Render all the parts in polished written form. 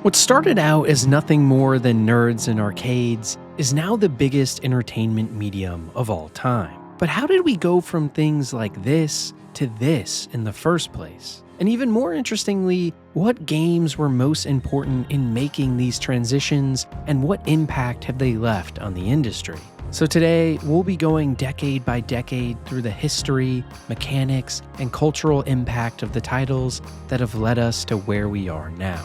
What started out as nothing more than nerds and arcades is now the biggest entertainment medium of all time. But how did we go from things like this to this in the first place? And even more interestingly, what games were most important in making these transitions, and what impact have they left on the industry? So today, we'll be going decade by decade through the history, mechanics, and cultural impact of the titles that have led us to where we are now.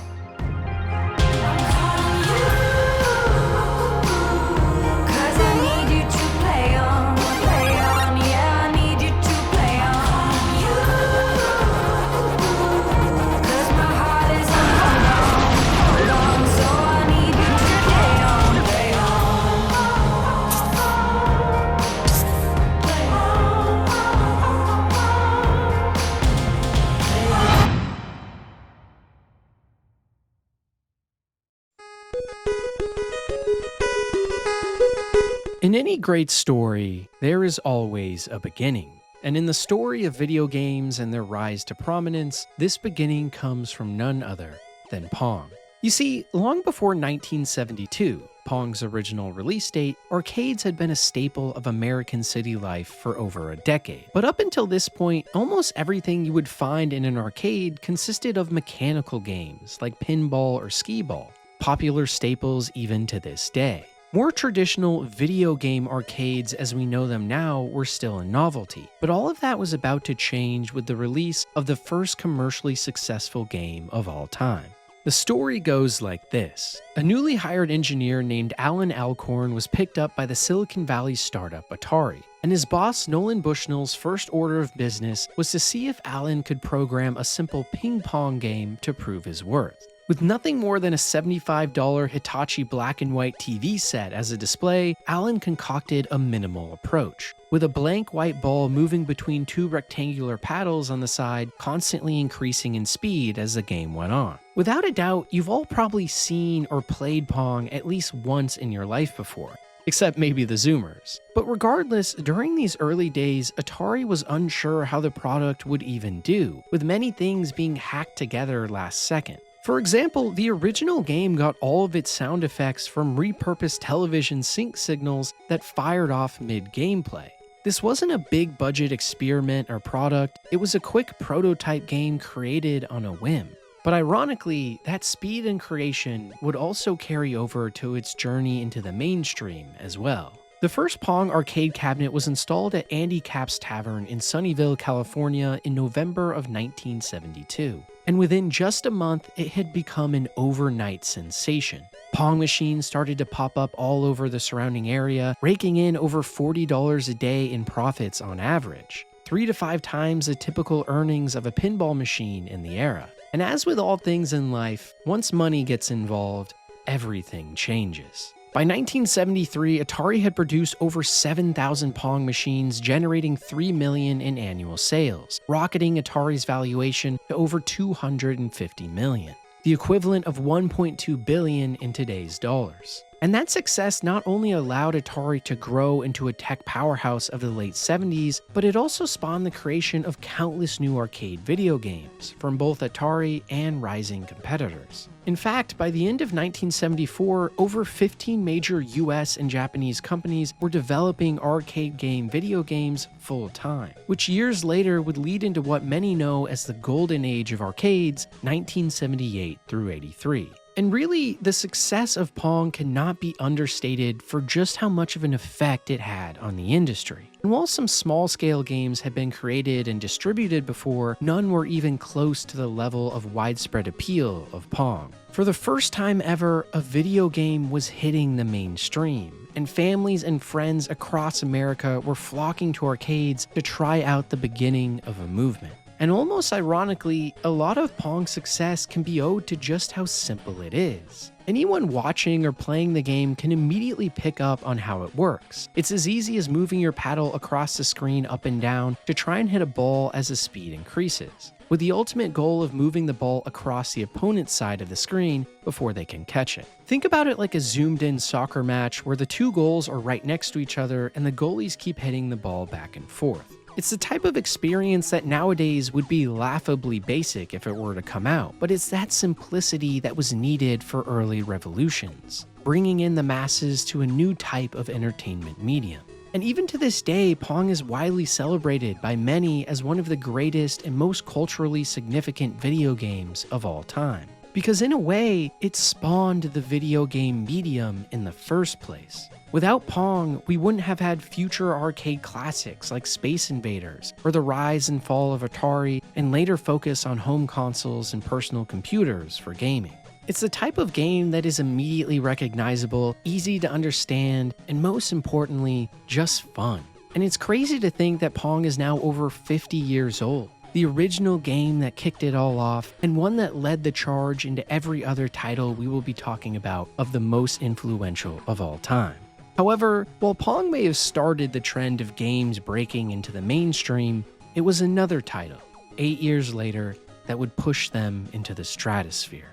In any great story, there is always a beginning. And in the story of video games and their rise to prominence, this beginning comes from none other than Pong. You see, long before 1972, Pong's original release date, arcades had been a staple of American city life for over a decade. But up until this point, almost everything you would find in an arcade consisted of mechanical games like pinball or skee-ball, popular staples even to this day. More traditional video game arcades as we know them now were still a novelty, but all of that was about to change with the release of the first commercially successful game of all time. The story goes like this. A newly hired engineer named Alan Alcorn was picked up by the Silicon Valley startup Atari, and his boss Nolan Bushnell's first order of business was to see if Alan could program a simple ping-pong game to prove his worth. With nothing more than a $75 Hitachi black and white TV set as a display, Alan concocted a minimal approach, with a blank white ball moving between two rectangular paddles on the side, constantly increasing in speed as the game went on. Without a doubt, you've all probably seen or played Pong at least once in your life before, except maybe the Zoomers. But regardless, during these early days, Atari was unsure how the product would even do, with many things being hacked together last second. For example, the original game got all of its sound effects from repurposed television sync signals that fired off mid-gameplay. This wasn't a big budget experiment or product, it was a quick prototype game created on a whim. But ironically, that speed and creation would also carry over to its journey into the mainstream as well. The first Pong arcade cabinet was installed at Andy Capp's Tavern in Sunnyvale, California in November of 1972. And within just a month, it had become an overnight sensation. Pong machines started to pop up all over the surrounding area, raking in over $40 a day in profits on average, 3 to 5 times the typical earnings of a pinball machine in the era. And as with all things in life, once money gets involved, everything changes. By 1973, Atari had produced over 7,000 Pong machines, generating $3 million in annual sales, rocketing Atari's valuation to over $250 million, the equivalent of $1.2 billion in today's dollars. And that success not only allowed Atari to grow into a tech powerhouse of the late 70s, but it also spawned the creation of countless new arcade video games from both Atari and rising competitors. In fact, by the end of 1974, over 15 major US and Japanese companies were developing arcade game video games full-time, which years later would lead into what many know as the golden age of arcades, 1978 through 83. And really, the success of Pong cannot be understated for just how much of an effect it had on the industry. And while some small-scale games had been created and distributed before, none were even close to the level of widespread appeal of Pong. For the first time ever, a video game was hitting the mainstream, and families and friends across America were flocking to arcades to try out the beginning of a movement. And almost ironically, a lot of Pong's success can be owed to just how simple it is. Anyone watching or playing the game can immediately pick up on how it works. It's as easy as moving your paddle across the screen up and down to try and hit a ball as the speed increases, with the ultimate goal of moving the ball across the opponent's side of the screen before they can catch it. Think about it like a zoomed-in soccer match where the two goals are right next to each other and the goalies keep hitting the ball back and forth. It's the type of experience that nowadays would be laughably basic if it were to come out, but it's that simplicity that was needed for early revolutions, bringing in the masses to a new type of entertainment medium. And even to this day, Pong is widely celebrated by many as one of the greatest and most culturally significant video games of all time. Because in a way, it spawned the video game medium in the first place. Without Pong, we wouldn't have had future arcade classics like Space Invaders, or the rise and fall of Atari, and later focus on home consoles and personal computers for gaming. It's the type of game that is immediately recognizable, easy to understand, and most importantly, just fun. And it's crazy to think that Pong is now over 50 years old. The original game that kicked it all off, and one that led the charge into every other title we will be talking about of the most influential of all time. However, while Pong may have started the trend of games breaking into the mainstream, it was another title, 8 years later, that would push them into the stratosphere.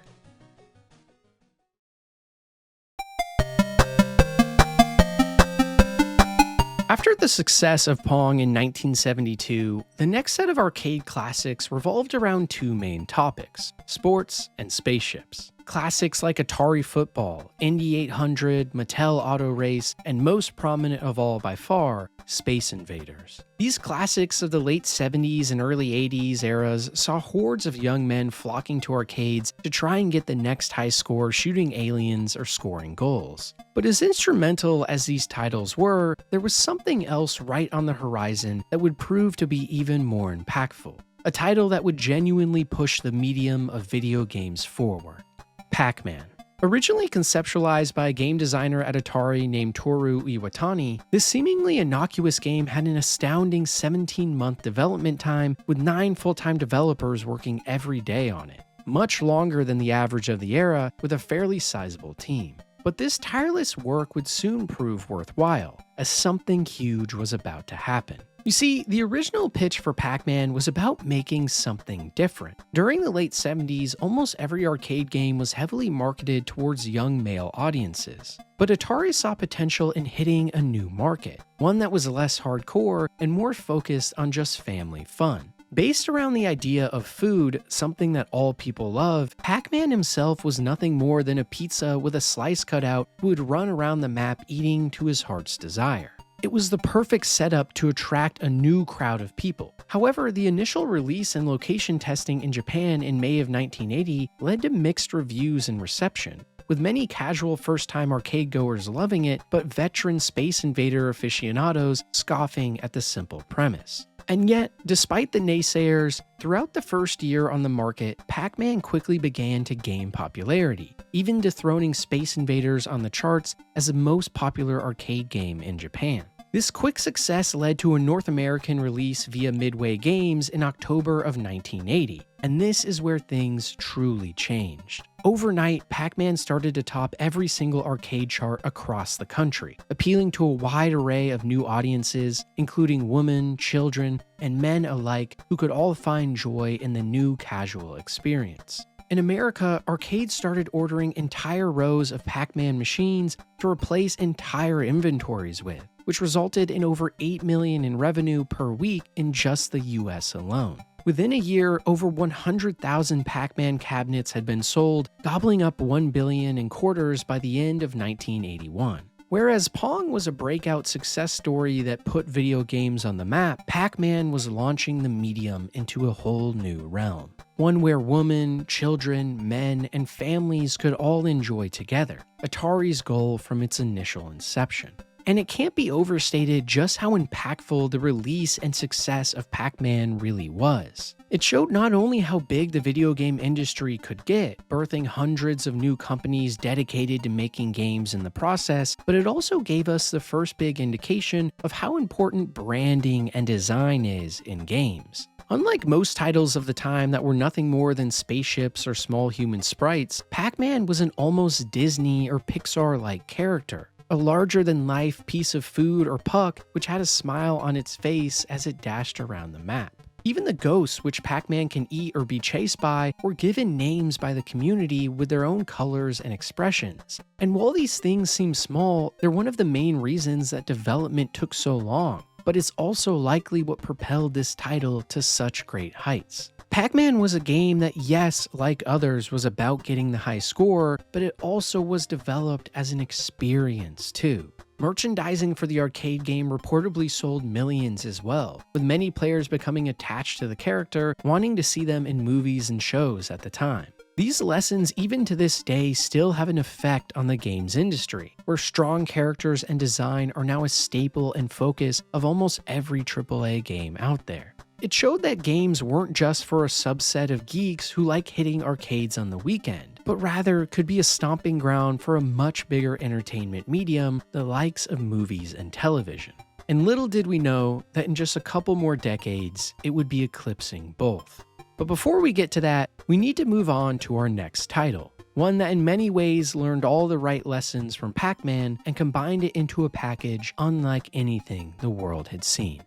After the success of Pong in 1972, the next set of arcade classics revolved around two main topics: sports and spaceships. Classics like Atari Football, Indy 800, Mattel Auto Race, and most prominent of all by far, Space Invaders. These classics of the late 70s and early 80s eras saw hordes of young men flocking to arcades to try and get the next high score shooting aliens or scoring goals. But as instrumental as these titles were, there was something else right on the horizon that would prove to be even more impactful. A title that would genuinely push the medium of video games forward. Pac-Man. Originally conceptualized by a game designer at Atari named Toru Iwatani, this seemingly innocuous game had an astounding 17-month development time with 9 full-time developers working every day on it, much longer than the average of the era with a fairly sizable team. But this tireless work would soon prove worthwhile, as something huge was about to happen. You see, the original pitch for Pac-Man was about making something different. During the late 70s, almost every arcade game was heavily marketed towards young male audiences. But Atari saw potential in hitting a new market, one that was less hardcore and more focused on just family fun. Based around the idea of food, something that all people love, Pac-Man himself was nothing more than a pizza with a slice cut out who would run around the map eating to his heart's desire. It was the perfect setup to attract a new crowd of people. However, the initial release and location testing in Japan in May of 1980 led to mixed reviews and reception, with many casual first-time arcade goers loving it, but veteran Space Invader aficionados scoffing at the simple premise. And yet, despite the naysayers, throughout the first year on the market, Pac-Man quickly began to gain popularity, even dethroning Space Invaders on the charts as the most popular arcade game in Japan. This quick success led to a North American release via Midway Games in October of 1980, and this is where things truly changed. Overnight, Pac-Man started to top every single arcade chart across the country, appealing to a wide array of new audiences, including women, children, and men alike who could all find joy in the new casual experience. In America, arcades started ordering entire rows of Pac-Man machines to replace entire inventories with, which resulted in over $8 million in revenue per week in just the US alone. Within a year, over 100,000 Pac-Man cabinets had been sold, gobbling up $1 billion in quarters by the end of 1981. Whereas Pong was a breakout success story that put video games on the map, Pac-Man was launching the medium into a whole new realm. One where women, children, men, and families could all enjoy together, Atari's goal from its initial inception. And it can't be overstated just how impactful the release and success of Pac-Man really was. It showed not only how big the video game industry could get, birthing hundreds of new companies dedicated to making games in the process, but it also gave us the first big indication of how important branding and design is in games. Unlike most titles of the time that were nothing more than spaceships or small human sprites, Pac-Man was an almost Disney or Pixar-like character. A larger-than-life piece of food or puck which had a smile on its face as it dashed around the map. Even the ghosts which Pac-Man can eat or be chased by were given names by the community with their own colors and expressions. And while these things seem small, they're one of the main reasons that development took so long. but it's also likely what propelled this title to such great heights. Pac-Man was a game that, yes, like others, was about getting the high score, but it also was developed as an experience too. Merchandising for the arcade game reportedly sold millions as well, with many players becoming attached to the character, wanting to see them in movies and shows at the time. These lessons, even to this day, still have an effect on the games industry, where strong characters and design are now a staple and focus of almost every AAA game out there. It showed that games weren't just for a subset of geeks who like hitting arcades on the weekend, but rather could be a stomping ground for a much bigger entertainment medium, the likes of movies and television. And little did we know that in just a couple more decades, it would be eclipsing both. But before we get to that, we need to move on to our next title, one that in many ways learned all the right lessons from Pac-Man and combined it into a package unlike anything the world had seen.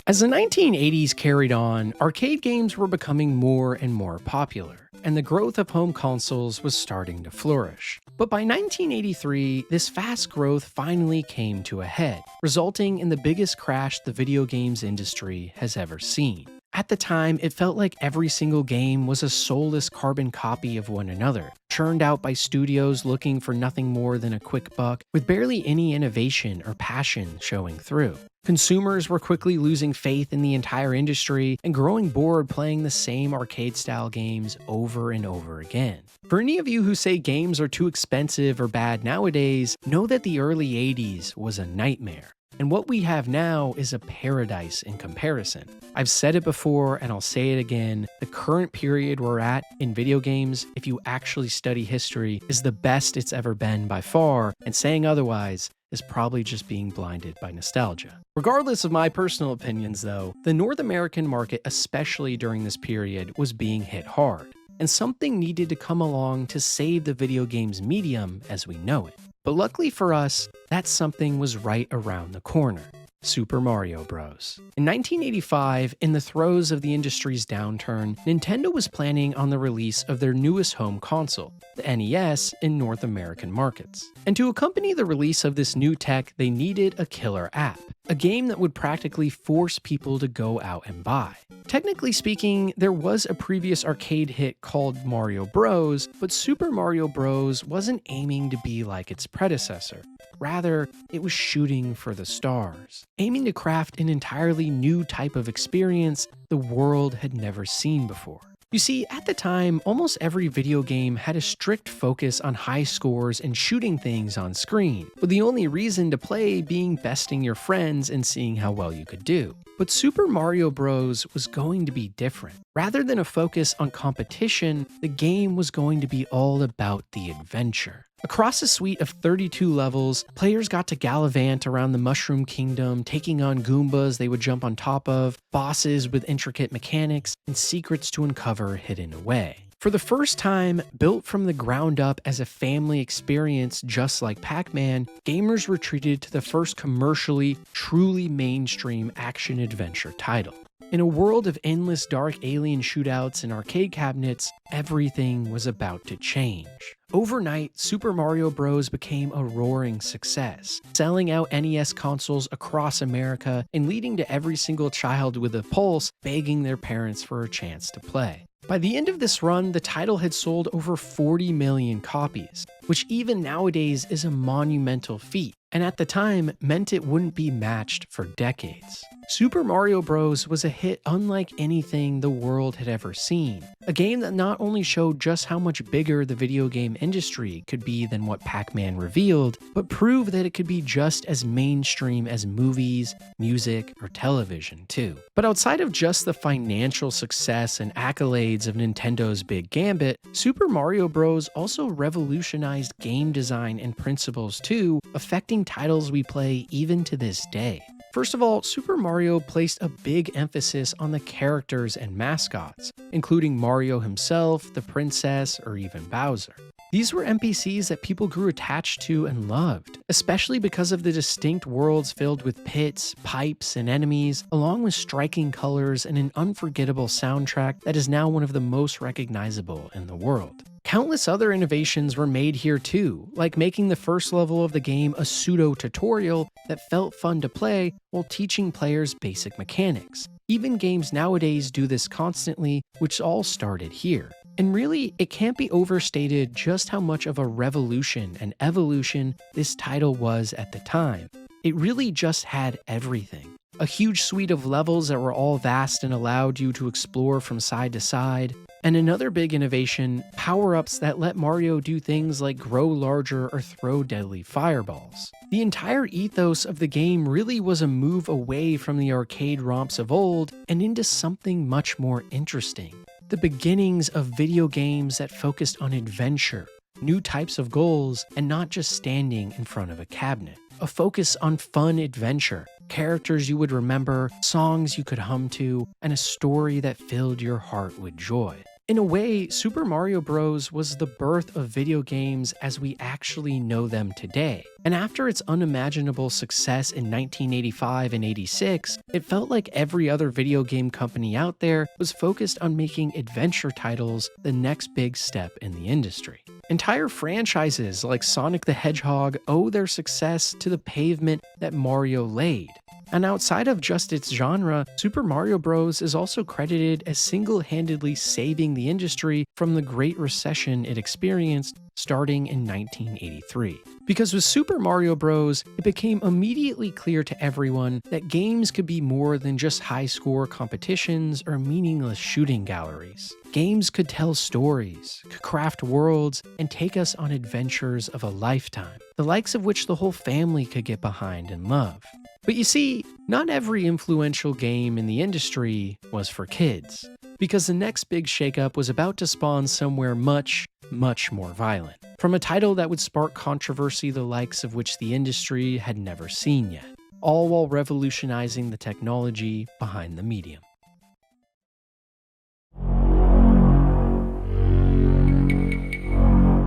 As the 1980s carried on, arcade games were becoming more and more popular, and the growth of home consoles was starting to flourish. But by 1983, this fast growth finally came to a head, resulting in the biggest crash the video games industry has ever seen. At the time, it felt like every single game was a soulless carbon copy of one another, churned out by studios looking for nothing more than a quick buck, with barely any innovation or passion showing through. Consumers were quickly losing faith in the entire industry and growing bored playing the same arcade-style games over and over again. For any of you who say games are too expensive or bad nowadays, know that the early 80s was a nightmare. And what we have now is a paradise in comparison. I've said it before and I'll say it again, the current period we're at in video games, if you actually study history, is the best it's ever been by far, and saying otherwise is probably just being blinded by nostalgia. Regardless of my personal opinions though, the North American market, especially during this period, was being hit hard, and something needed to come along to save the video games medium as we know it. But luckily for us, that something was right around the corner. Super Mario Bros. In 1985, in the throes of the industry's downturn, Nintendo was planning on the release of their newest home console, the NES, in North American markets. And to accompany the release of this new tech, they needed a killer app, a game that would practically force people to go out and buy. Technically speaking, there was a previous arcade hit called Mario Bros, but Super Mario Bros. Wasn't aiming to be like its predecessor. Rather, it was shooting for the stars, aiming to craft an entirely new type of experience the world had never seen before. You see, at the time, almost every video game had a strict focus on high scores and shooting things on screen, with the only reason to play being besting your friends and seeing how well you could do. But Super Mario Bros. Was going to be different. Rather than a focus on competition, the game was going to be all about the adventure. Across a suite of 32 levels, players got to gallivant around the Mushroom Kingdom, taking on Goombas they would jump on top of, bosses with intricate mechanics, and secrets to uncover hidden away. For the first time, built from the ground up as a family experience just like Pac-Man, gamers were treated to the first commercially, truly mainstream action-adventure title. In a world of endless dark alien shootouts and arcade cabinets, everything was about to change. Overnight, Super Mario Bros. Became a roaring success, selling out NES consoles across America and leading to every single child with a pulse begging their parents for a chance to play. By the end of this run, the title had sold over 40 million copies, which even nowadays is a monumental feat, and at the time meant it wouldn't be matched for decades. Super Mario Bros. Was a hit unlike anything the world had ever seen, a game that not only showed just how much bigger the video game industry could be than what Pac-Man revealed, but proved that it could be just as mainstream as movies, music, or television too. But outside of just the financial success and accolades of Nintendo's big gambit, Super Mario Bros. Also revolutionized game design and principles too, affecting titles we play even to this day. First of all, Super Mario placed a big emphasis on the characters and mascots, including Mario himself, the princess, or even Bowser. These were NPCs that people grew attached to and loved, especially because of the distinct worlds filled with pits, pipes, and enemies, along with striking colors and an unforgettable soundtrack that is now one of the most recognizable in the world. Countless other innovations were made here too, like making the first level of the game a pseudo-tutorial that felt fun to play while teaching players basic mechanics. Even games nowadays do this constantly, which all started here. And really, it can't be overstated just how much of a revolution and evolution this title was at the time. It really just had everything. A huge suite of levels that were all vast and allowed you to explore from side to side. And another big innovation, power-ups that let Mario do things like grow larger or throw deadly fireballs. The entire ethos of the game really was a move away from the arcade romps of old and into something much more interesting. The beginnings of video games that focused on adventure, new types of goals, and not just standing in front of a cabinet. A focus on fun adventure, characters you would remember, songs you could hum to, and a story that filled your heart with joy. In a way, Super Mario Bros. Was the birth of video games as we actually know them today. And after its unimaginable success in 1985 and 86, it felt like every other video game company out there was focused on making adventure titles the next big step in the industry. Entire franchises like Sonic the Hedgehog owe their success to the pavement that Mario laid. And outside of just its genre, Super Mario Bros. Is also credited as single-handedly saving the industry from the Great Recession it experienced starting in 1983. Because with Super Mario Bros., it became immediately clear to everyone that games could be more than just high-score competitions or meaningless shooting galleries. Games could tell stories, could craft worlds, and take us on adventures of a lifetime, the likes of which the whole family could get behind and love. But you see, not every influential game in the industry was for kids, because the next big shakeup was about to spawn somewhere much, much more violent, from a title that would spark controversy the likes of which the industry had never seen yet, all while revolutionizing the technology behind the medium.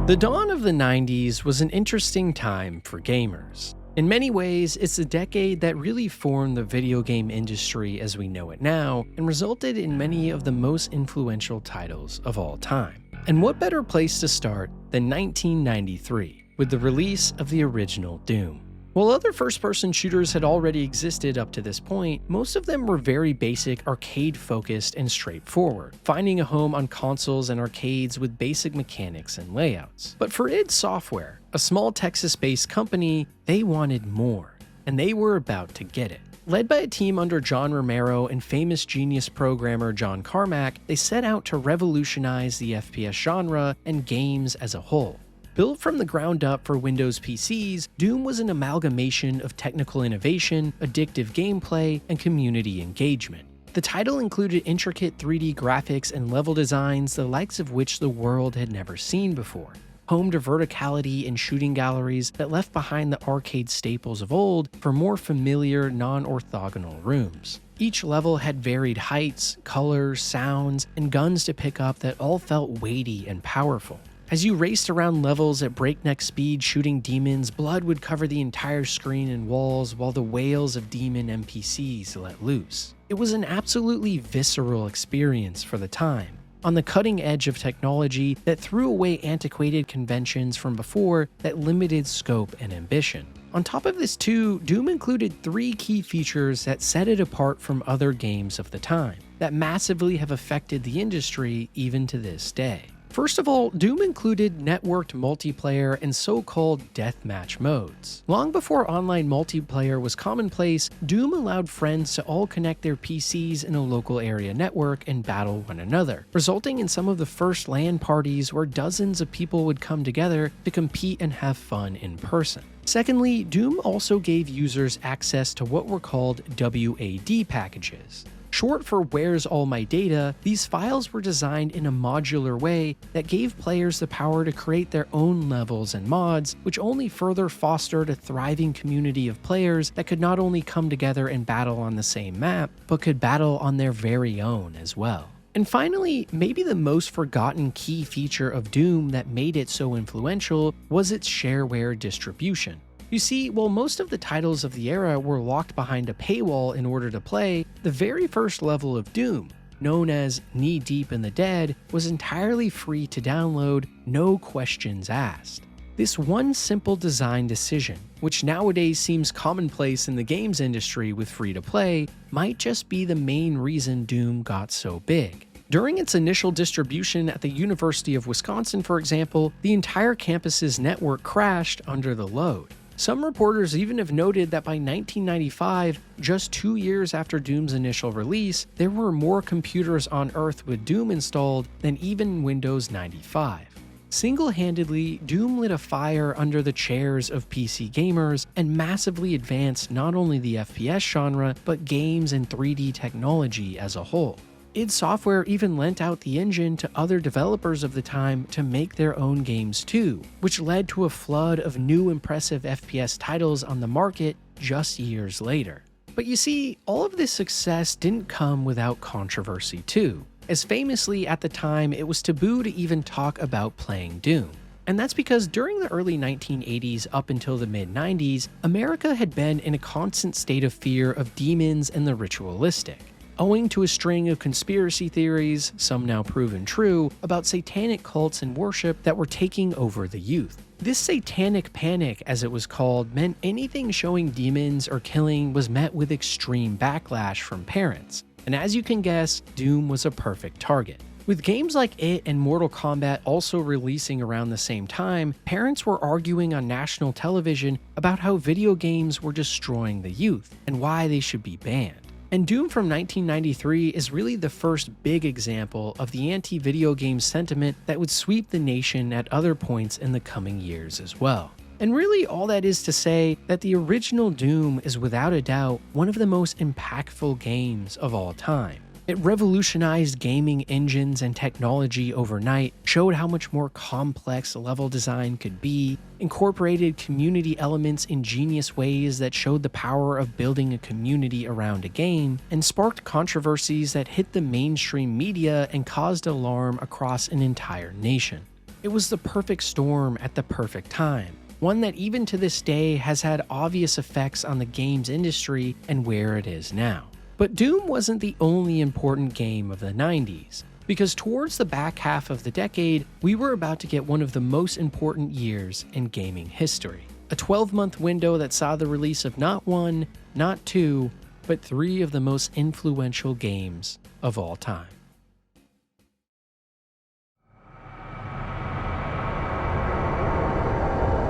The dawn of the 90s was an interesting time for gamers. In many ways, it's a decade that really formed the video game industry as we know it now, and resulted in many of the most influential titles of all time. And what better place to start than 1993, with the release of the original Doom. While other first-person shooters had already existed up to this point, most of them were very basic, arcade-focused, and straightforward, finding a home on consoles and arcades with basic mechanics and layouts. But for id Software, a small Texas-based company, they wanted more, and they were about to get it. Led by a team under John Romero and famous genius programmer John Carmack, they set out to revolutionize the FPS genre and games as a whole. Built from the ground up for Windows PCs, Doom was an amalgamation of technical innovation, addictive gameplay, and community engagement. The title included intricate 3D graphics and level designs the likes of which the world had never seen before. Home to verticality and shooting galleries that left behind the arcade staples of old for more familiar, non-orthogonal rooms. Each level had varied heights, colors, sounds, and guns to pick up that all felt weighty and powerful. As you raced around levels at breakneck speed shooting demons, blood would cover the entire screen and walls while the wails of demon NPCs let loose. It was an absolutely visceral experience for the time, on the cutting edge of technology that threw away antiquated conventions from before that limited scope and ambition. On top of this too, Doom included 3 key features that set it apart from other games of the time, that massively have affected the industry even to this day. First of all, Doom included networked multiplayer and so-called deathmatch modes. Long before online multiplayer was commonplace, Doom allowed friends to all connect their PCs in a local area network and battle one another, resulting in some of the first LAN parties where dozens of people would come together to compete and have fun in person. Secondly, Doom also gave users access to what were called WAD packages. Short for Where's All My Data, these files were designed in a modular way that gave players the power to create their own levels and mods, which only further fostered a thriving community of players that could not only come together and battle on the same map, but could battle on their very own as well. And finally, maybe the most forgotten key feature of Doom that made it so influential was its shareware distribution. You see, while most of the titles of the era were locked behind a paywall in order to play, the very first level of Doom, known as Knee Deep in the Dead, was entirely free to download, no questions asked. This one simple design decision, which nowadays seems commonplace in the games industry with free-to-play, might just be the main reason Doom got so big. During its initial distribution at the University of Wisconsin, for example, the entire campus's network crashed under the load. Some reporters even have noted that by 1995, just 2 years after Doom's initial release, there were more computers on Earth with Doom installed than even Windows 95. Single-handedly, Doom lit a fire under the chairs of PC gamers and massively advanced not only the FPS genre, but games and 3D technology as a whole. id Software even lent out the engine to other developers of the time to make their own games too, which led to a flood of new impressive FPS titles on the market just years later. But you see, all of this success didn't come without controversy too, as famously at the time it was taboo to even talk about playing Doom. And that's because during the early 1980s up until the mid-90s, America had been in a constant state of fear of demons and the ritualistic, owing to a string of conspiracy theories, some now proven true, about satanic cults and worship that were taking over the youth. This satanic panic, as it was called, meant anything showing demons or killing was met with extreme backlash from parents. And as you can guess, Doom was a perfect target. With games like it and Mortal Kombat also releasing around the same time, parents were arguing on national television about how video games were destroying the youth and why they should be banned. And Doom from 1993 is really the first big example of the anti-video game sentiment that would sweep the nation at other points in the coming years as well. And really all that is to say that the original Doom is without a doubt one of the most impactful games of all time. It revolutionized gaming engines and technology overnight, showed how much more complex level design could be, incorporated community elements in genius ways that showed the power of building a community around a game, and sparked controversies that hit the mainstream media and caused alarm across an entire nation. It was the perfect storm at the perfect time, one that even to this day has had obvious effects on the games industry and where it is now. But Doom wasn't the only important game of the 90s, because towards the back half of the decade, we were about to get one of the most important years in gaming history. A 12-month window that saw the release of not one, not two, but three of the most influential games of all time.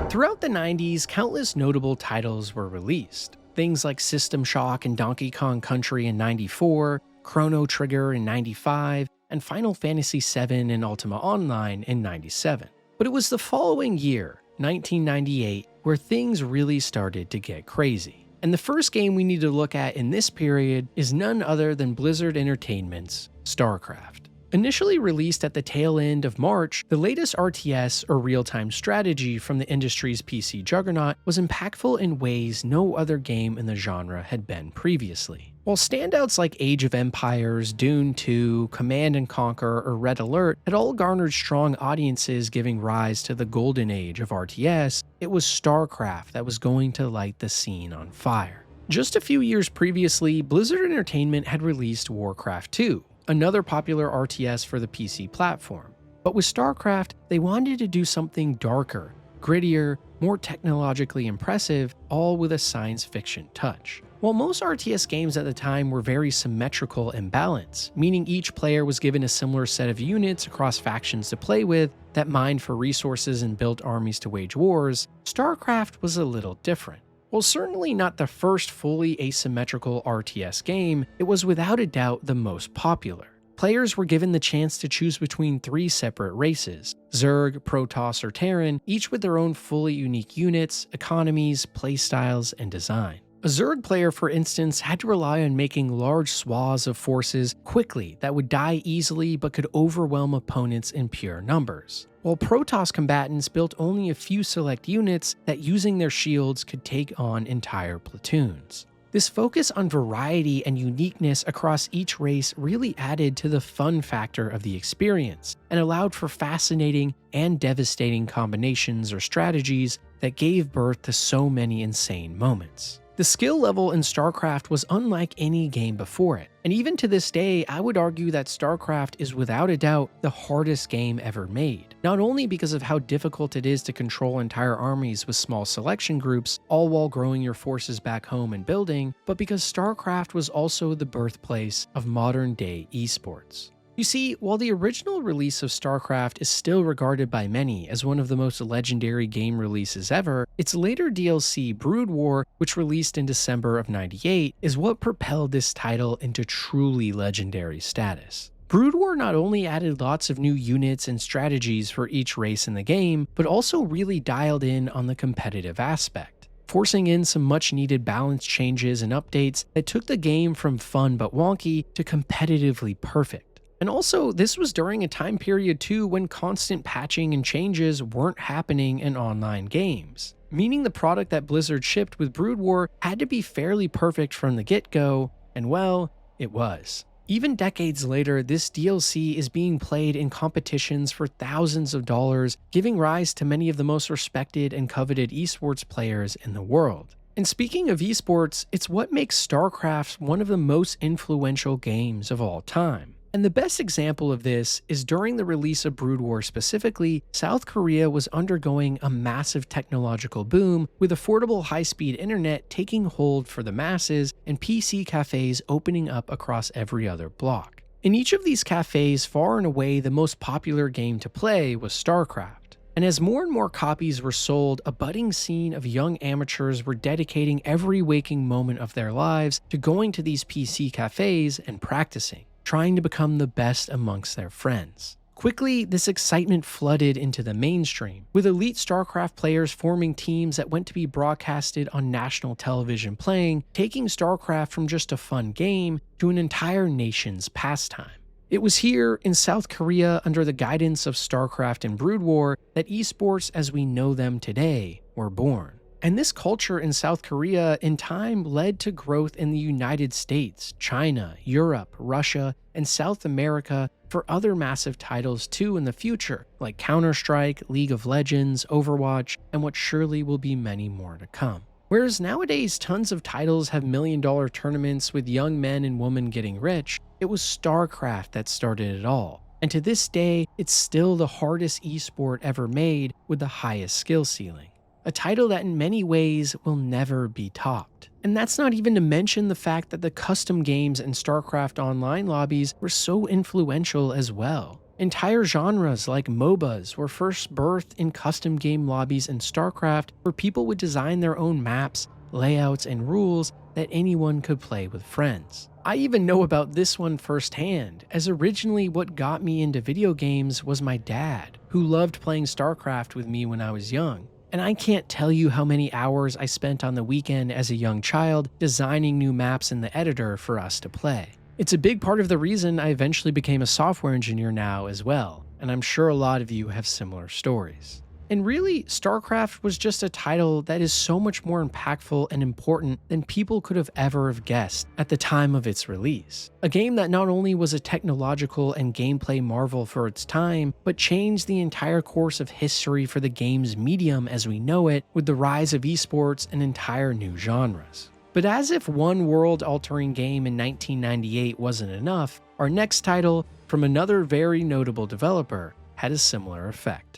Throughout the 90s, countless notable titles were released. Things like System Shock and Donkey Kong Country in '94, Chrono Trigger in '95, and Final Fantasy VII and Ultima Online in '97. But it was the following year, 1998, where things really started to get crazy. And the first game we need to look at in this period is none other than Blizzard Entertainment's Starcraft. Initially released at the tail end of March, the latest RTS, or real-time strategy from the industry's PC juggernaut, was impactful in ways no other game in the genre had been previously. While standouts like Age of Empires, Dune 2, Command & Conquer, or Red Alert had all garnered strong audiences giving rise to the golden age of RTS, it was Starcraft that was going to light the scene on fire. Just a few years previously, Blizzard Entertainment had released Warcraft 2, another popular RTS for the PC platform. But with StarCraft, they wanted to do something darker, grittier, more technologically impressive, all with a science fiction touch. While most RTS games at the time were very symmetrical and balanced, meaning each player was given a similar set of units across factions to play with that mined for resources and built armies to wage wars, StarCraft was a little different. While certainly not the first fully asymmetrical RTS game, it was without a doubt the most popular. Players were given the chance to choose between three separate races, Zerg, Protoss, or Terran, each with their own fully unique units, economies, playstyles, and design. A Zerg player, for instance, had to rely on making large swaths of forces quickly that would die easily but could overwhelm opponents in pure numbers, while Protoss combatants built only a few select units that using their shields could take on entire platoons. This focus on variety and uniqueness across each race really added to the fun factor of the experience and allowed for fascinating and devastating combinations or strategies that gave birth to so many insane moments. The skill level in StarCraft was unlike any game before it, and even to this day, I would argue that StarCraft is without a doubt the hardest game ever made. Not only because of how difficult it is to control entire armies with small selection groups, all while growing your forces back home and building, but because StarCraft was also the birthplace of modern-day esports. You see, while the original release of StarCraft is still regarded by many as one of the most legendary game releases ever, its later DLC, Brood War, which released in December of '98, is what propelled this title into truly legendary status. Brood War not only added lots of new units and strategies for each race in the game, but also really dialed in on the competitive aspect, forcing in some much needed balance changes and updates that took the game from fun but wonky to competitively perfect. And also, this was during a time period too when constant patching and changes weren't happening in online games, meaning the product that Blizzard shipped with Brood War had to be fairly perfect from the get-go, and well, it was. Even decades later, this DLC is being played in competitions for thousands of dollars, giving rise to many of the most respected and coveted esports players in the world. And speaking of esports, it's what makes StarCraft one of the most influential games of all time. And the best example of this is during the release of Brood War specifically, South Korea was undergoing a massive technological boom with affordable high-speed internet taking hold for the masses and PC cafes opening up across every other block. In each of these cafes, far and away the most popular game to play was StarCraft. And as more and more copies were sold, a budding scene of young amateurs were dedicating every waking moment of their lives to going to these PC cafes and practicing, trying to become the best amongst their friends. Quickly, this excitement flooded into the mainstream, with elite StarCraft players forming teams that went to be broadcasted on national television playing, taking StarCraft from just a fun game to an entire nation's pastime. It was here, in South Korea, under the guidance of StarCraft and Brood War, that esports as we know them today were born. And this culture in South Korea in time led to growth in the United States, China, Europe, Russia, and South America for other massive titles too in the future, like Counter-Strike, League of Legends, Overwatch, and what surely will be many more to come. Whereas nowadays tons of titles have million-dollar tournaments with young men and women getting rich, it was StarCraft that started it all. And to this day, it's still the hardest esport ever made with the highest skill ceiling. A title that in many ways will never be topped. And that's not even to mention the fact that the custom games and StarCraft Online lobbies were so influential as well. Entire genres like MOBAs were first birthed in custom game lobbies in StarCraft where people would design their own maps, layouts, and rules that anyone could play with friends. I even know about this one firsthand, as originally what got me into video games was my dad, who loved playing StarCraft with me when I was young. And I can't tell you how many hours I spent on the weekend as a young child designing new maps in the editor for us to play. It's a big part of the reason I eventually became a software engineer now as well, and I'm sure a lot of you have similar stories. And really, StarCraft was just a title that is so much more impactful and important than people could have ever have guessed at the time of its release. A game that not only was a technological and gameplay marvel for its time, but changed the entire course of history for the game's medium as we know it, with the rise of esports and entire new genres. But as if one world-altering game in 1998 wasn't enough, our next title, from another very notable developer, had a similar effect.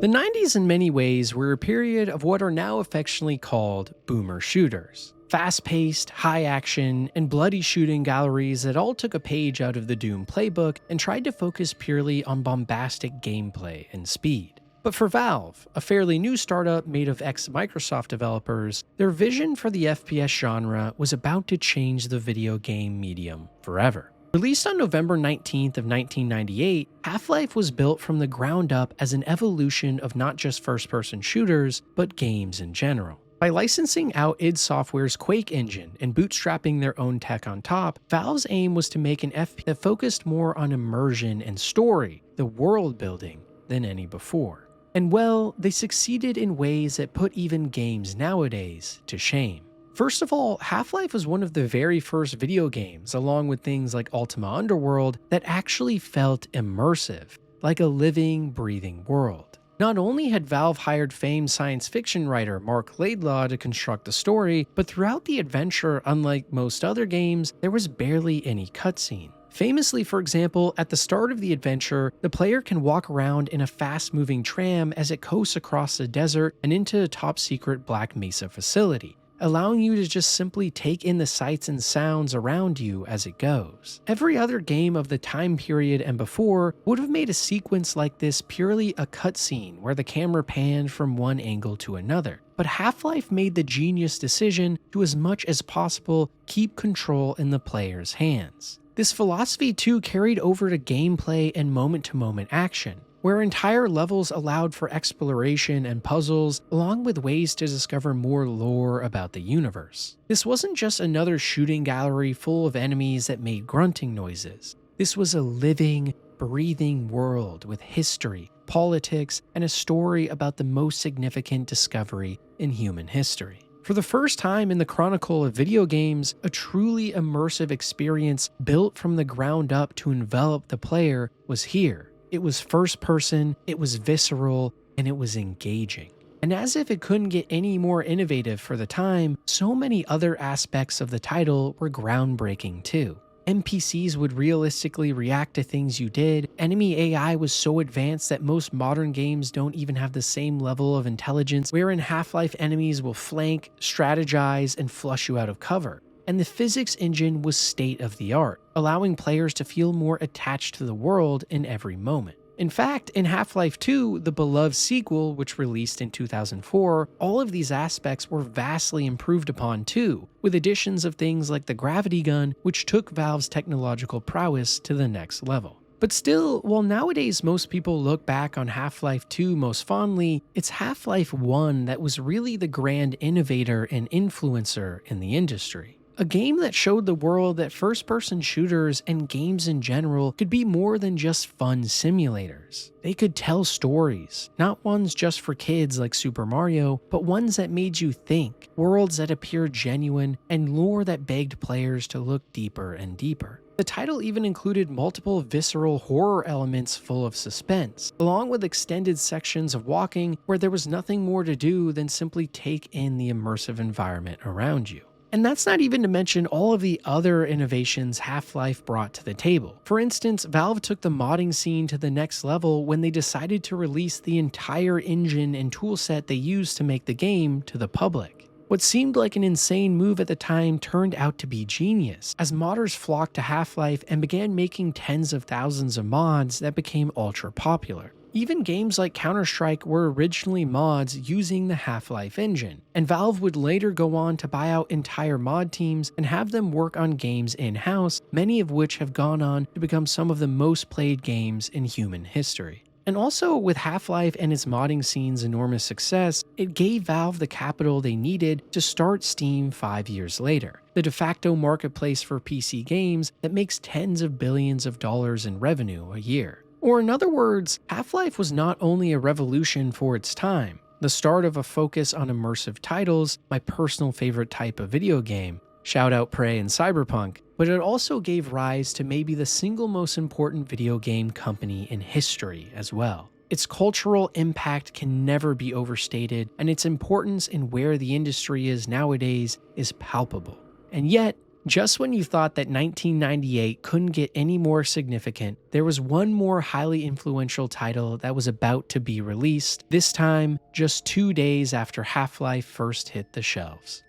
The 90s in many ways were a period of what are now affectionately called boomer shooters. Fast-paced, high-action, and bloody shooting galleries that all took a page out of the Doom playbook and tried to focus purely on bombastic gameplay and speed. But for Valve, a fairly new startup made of ex-Microsoft developers, their vision for the FPS genre was about to change the video game medium forever. Released on November 19th of 1998, Half-Life was built from the ground up as an evolution of not just first-person shooters, but games in general. By licensing out id Software's Quake engine and bootstrapping their own tech on top, Valve's aim was to make an FPS that focused more on immersion and story, the world building, than any before. And well, they succeeded in ways that put even games nowadays to shame. First of all, Half-Life was one of the very first video games, along with things like Ultima Underworld, that actually felt immersive, like a living, breathing world. Not only had Valve hired famed science fiction writer Mark Laidlaw to construct the story, but throughout the adventure, unlike most other games, there was barely any cutscene. Famously, for example, at the start of the adventure, the player can walk around in a fast-moving tram as it coasts across the desert and into a top-secret Black Mesa facility, allowing you to just simply take in the sights and sounds around you as it goes. Every other game of the time period and before would have made a sequence like this purely a cutscene where the camera panned from one angle to another. But Half-Life made the genius decision to, as much as possible, keep control in the player's hands. This philosophy too carried over to gameplay and moment-to-moment action, where entire levels allowed for exploration and puzzles, along with ways to discover more lore about the universe. This wasn't just another shooting gallery full of enemies that made grunting noises. This was a living, breathing world with history, politics, and a story about the most significant discovery in human history. For the first time in the chronicle of video games, a truly immersive experience built from the ground up to envelop the player was here. It was first person, it was visceral, and it was engaging. And as if it couldn't get any more innovative for the time, so many other aspects of the title were groundbreaking too. NPCs would realistically react to things you did, enemy AI was so advanced that most modern games don't even have the same level of intelligence, wherein Half-Life enemies will flank, strategize, and flush you out of cover. And the physics engine was state-of-the-art, allowing players to feel more attached to the world in every moment. In fact, in Half-Life 2, the beloved sequel, which released in 2004, all of these aspects were vastly improved upon too, with additions of things like the gravity gun, which took Valve's technological prowess to the next level. But still, while nowadays most people look back on Half-Life 2 most fondly, it's Half-Life 1 that was really the grand innovator and influencer in the industry. A game that showed the world that first-person shooters and games in general could be more than just fun simulators. They could tell stories, not ones just for kids like Super Mario, but ones that made you think, worlds that appeared genuine, and lore that begged players to look deeper and deeper. The title even included multiple visceral horror elements full of suspense, along with extended sections of walking where there was nothing more to do than simply take in the immersive environment around you. And that's not even to mention all of the other innovations Half-Life brought to the table. For instance, Valve took the modding scene to the next level when they decided to release the entire engine and toolset they used to make the game to the public. What seemed like an insane move at the time turned out to be genius, as modders flocked to Half-Life and began making tens of thousands of mods that became ultra popular. Even games like Counter-Strike were originally mods using the Half-Life engine, and Valve would later go on to buy out entire mod teams and have them work on games in-house, many of which have gone on to become some of the most played games in human history. And also, with Half-Life and its modding scene's enormous success, it gave Valve the capital they needed to start Steam 5 years later, the de facto marketplace for PC games that makes tens of billions of dollars in revenue a year. Or in other words, Half-Life was not only a revolution for its time, the start of a focus on immersive titles, my personal favorite type of video game, shout out Prey and Cyberpunk, but it also gave rise to maybe the single most important video game company in history as well. Its cultural impact can never be overstated, and its importance in where the industry is nowadays is palpable. And yet, just when you thought that 1998 couldn't get any more significant, there was one more highly influential title that was about to be released, this time just 2 days after Half-Life first hit the shelves.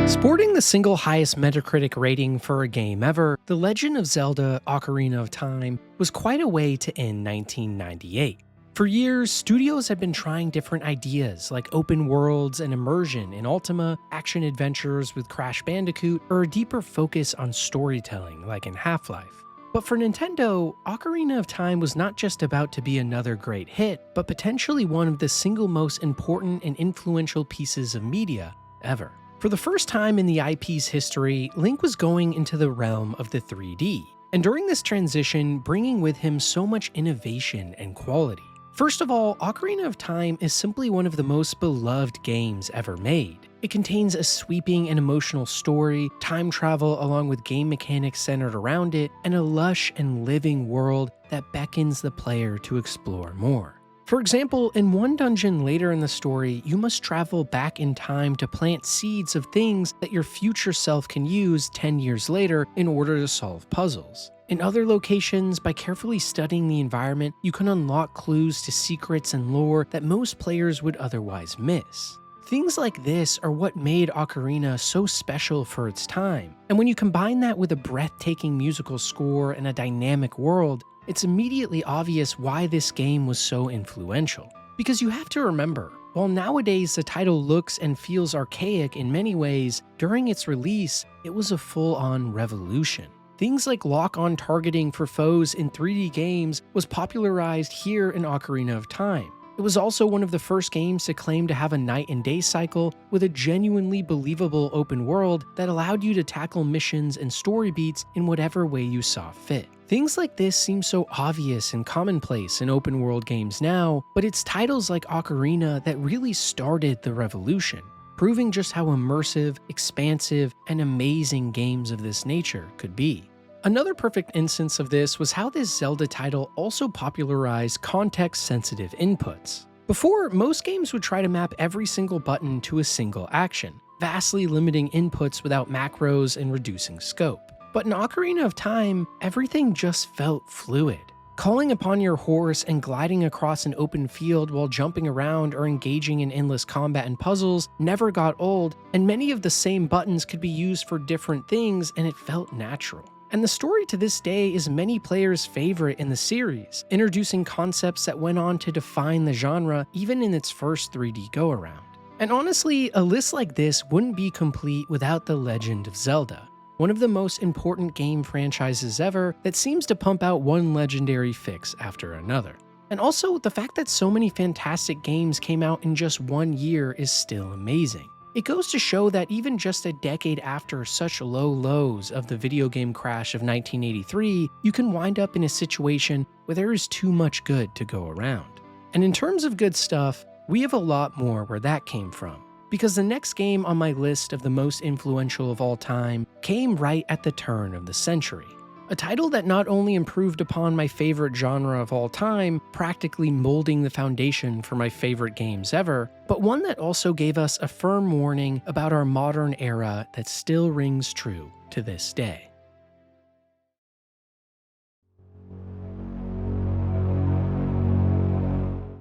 Sporting the single highest Metacritic rating for a game ever, The Legend of Zelda: Ocarina of Time was quite a way to end 1998. For years, studios have been trying different ideas like open worlds and immersion in Ultima, action adventures with Crash Bandicoot, or a deeper focus on storytelling like in Half-Life. But for Nintendo, Ocarina of Time was not just about to be another great hit, but potentially one of the single most important and influential pieces of media ever. For the first time in the IP's history, Link was going into the realm of the 3D, and during this transition, bringing with him so much innovation and quality. First of all, Ocarina of Time is simply one of the most beloved games ever made. It contains a sweeping and emotional story, time travel along with game mechanics centered around it, and a lush and living world that beckons the player to explore more. For example, in one dungeon later in the story, you must travel back in time to plant seeds of things that your future self can use 10 years later in order to solve puzzles. In other locations, by carefully studying the environment, you can unlock clues to secrets and lore that most players would otherwise miss. Things like this are what made Ocarina so special for its time, and when you combine that with a breathtaking musical score and a dynamic world, it's immediately obvious why this game was so influential. Because you have to remember, while nowadays the title looks and feels archaic in many ways, during its release, it was a full-on revolution. Things like lock-on targeting for foes in 3D games was popularized here in Ocarina of Time. It was also one of the first games to claim to have a night and day cycle with a genuinely believable open world that allowed you to tackle missions and story beats in whatever way you saw fit. Things like this seem so obvious and commonplace in open world games now, but it's titles like Ocarina that really started the revolution, proving just how immersive, expansive, and amazing games of this nature could be. Another perfect instance of this was how this Zelda title also popularized context-sensitive inputs. Before, most games would try to map every single button to a single action, vastly limiting inputs without macros and reducing scope. But in Ocarina of Time, everything just felt fluid. Calling upon your horse and gliding across an open field while jumping around or engaging in endless combat and puzzles never got old, and many of the same buttons could be used for different things, and it felt natural. And the story to this day is many players' favorite in the series, introducing concepts that went on to define the genre even in its first 3D go-around. And honestly, a list like this wouldn't be complete without The Legend of Zelda, one of the most important game franchises ever that seems to pump out one legendary fix after another. And also, the fact that so many fantastic games came out in just 1 year is still amazing. It goes to show that even just a decade after such low lows of the video game crash of 1983, you can wind up in a situation where there is too much good to go around. And in terms of good stuff, we have a lot more where that came from. Because the next game on my list of the most influential of all time came right at the turn of the century. A title that not only improved upon my favorite genre of all time, practically molding the foundation for my favorite games ever, but one that also gave us a firm warning about our modern era that still rings true to this day.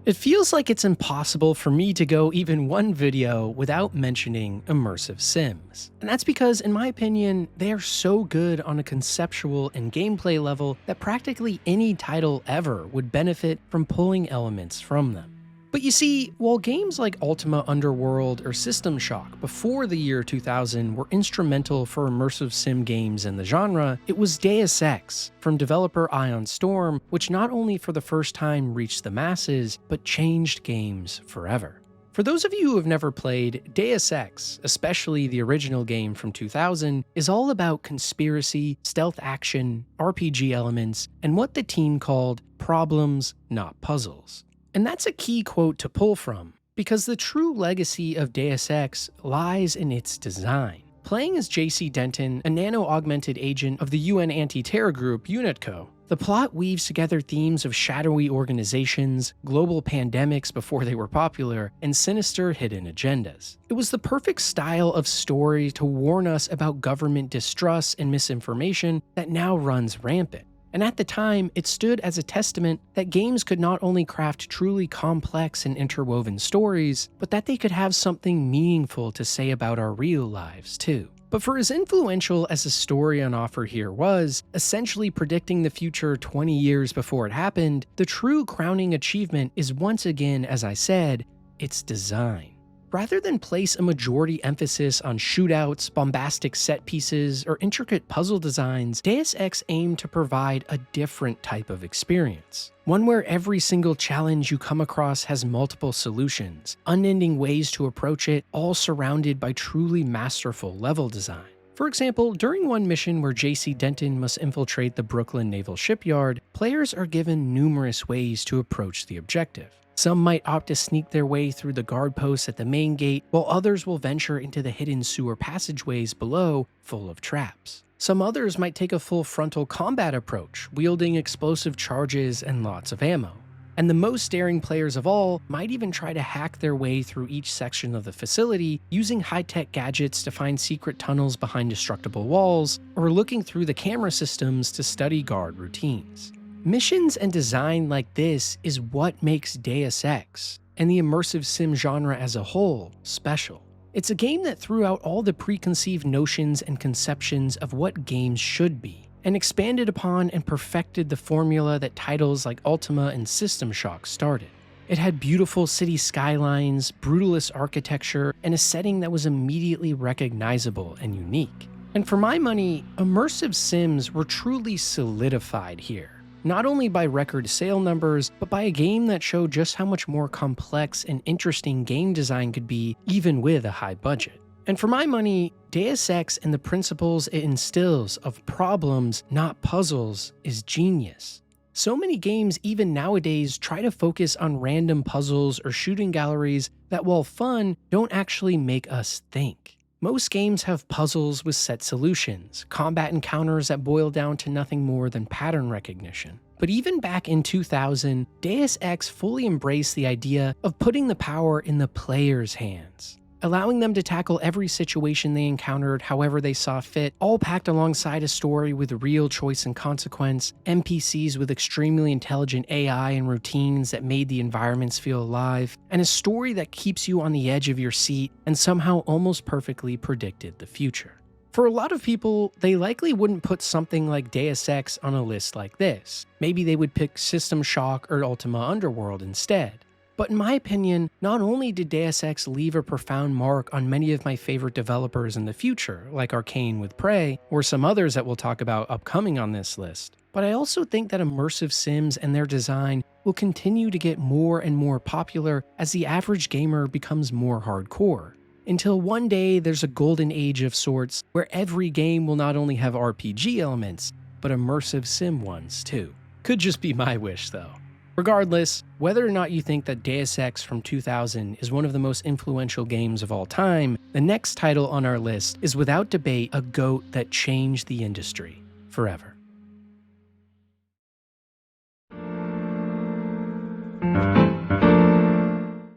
It feels like it's impossible for me to go even one video without mentioning immersive sims. And that's because, in my opinion, they are so good on a conceptual and gameplay level that practically any title ever would benefit from pulling elements from them. But you see, while games like Ultima Underworld or System Shock before the year 2000 were instrumental for immersive sim games in the genre, it was Deus Ex from developer Ion Storm which not only for the first time reached the masses, but changed games forever. For those of you who have never played, Deus Ex, especially the original game from 2000, is all about conspiracy, stealth action, RPG elements, and what the team called problems, not puzzles. And that's a key quote to pull from, because the true legacy of Deus Ex lies in its design. Playing as JC Denton, a nano-augmented agent of the UN anti-terror group UNITCO, the plot weaves together themes of shadowy organizations, global pandemics before they were popular, and sinister hidden agendas. It was the perfect style of story to warn us about government distrust and misinformation that now runs rampant. And at the time, it stood as a testament that games could not only craft truly complex and interwoven stories, but that they could have something meaningful to say about our real lives too. But for as influential as the story on offer here was, essentially predicting the future 20 years before it happened, the true crowning achievement is once again, as I said, its design. Rather than place a majority emphasis on shootouts, bombastic set pieces, or intricate puzzle designs, Deus Ex aimed to provide a different type of experience. One where every single challenge you come across has multiple solutions, unending ways to approach it, all surrounded by truly masterful level design. For example, during one mission where JC Denton must infiltrate the Brooklyn Naval Shipyard, players are given numerous ways to approach the objective. Some might opt to sneak their way through the guard posts at the main gate, while others will venture into the hidden sewer passageways below, full of traps. Some others might take a full frontal combat approach, wielding explosive charges and lots of ammo. And the most daring players of all might even try to hack their way through each section of the facility, using high-tech gadgets to find secret tunnels behind destructible walls, or looking through the camera systems to study guard routines. Missions and design like this is what makes Deus Ex, and the immersive sim genre as a whole, special. It's a game that threw out all the preconceived notions and conceptions of what games should be, and expanded upon and perfected the formula that titles like Ultima and System Shock started. It had beautiful city skylines, brutalist architecture, and a setting that was immediately recognizable and unique. And for my money, immersive sims were truly solidified here, not only by record sale numbers, but by a game that showed just how much more complex and interesting game design could be, even with a high budget. And for my money, Deus Ex and the principles it instills of problems, not puzzles, is genius. So many games even nowadays try to focus on random puzzles or shooting galleries that, while fun, don't actually make us think. Most games have puzzles with set solutions, combat encounters that boil down to nothing more than pattern recognition. But even back in 2000, Deus Ex fully embraced the idea of putting the power in the player's hands, allowing them to tackle every situation they encountered however they saw fit, all packed alongside a story with real choice and consequence, NPCs with extremely intelligent AI and routines that made the environments feel alive, and a story that keeps you on the edge of your seat and somehow almost perfectly predicted the future. For a lot of people, they likely wouldn't put something like Deus Ex on a list like this. Maybe they would pick System Shock or Ultima Underworld instead. But in my opinion, not only did Deus Ex leave a profound mark on many of my favorite developers in the future, like Arcane with Prey, or some others that we'll talk about upcoming on this list, but I also think that immersive sims and their design will continue to get more and more popular as the average gamer becomes more hardcore. Until one day there's a golden age of sorts where every game will not only have RPG elements, but immersive sim ones too. Could just be my wish though. Regardless, whether or not you think that Deus Ex from 2000 is one of the most influential games of all time, the next title on our list is without debate a GOAT that changed the industry forever.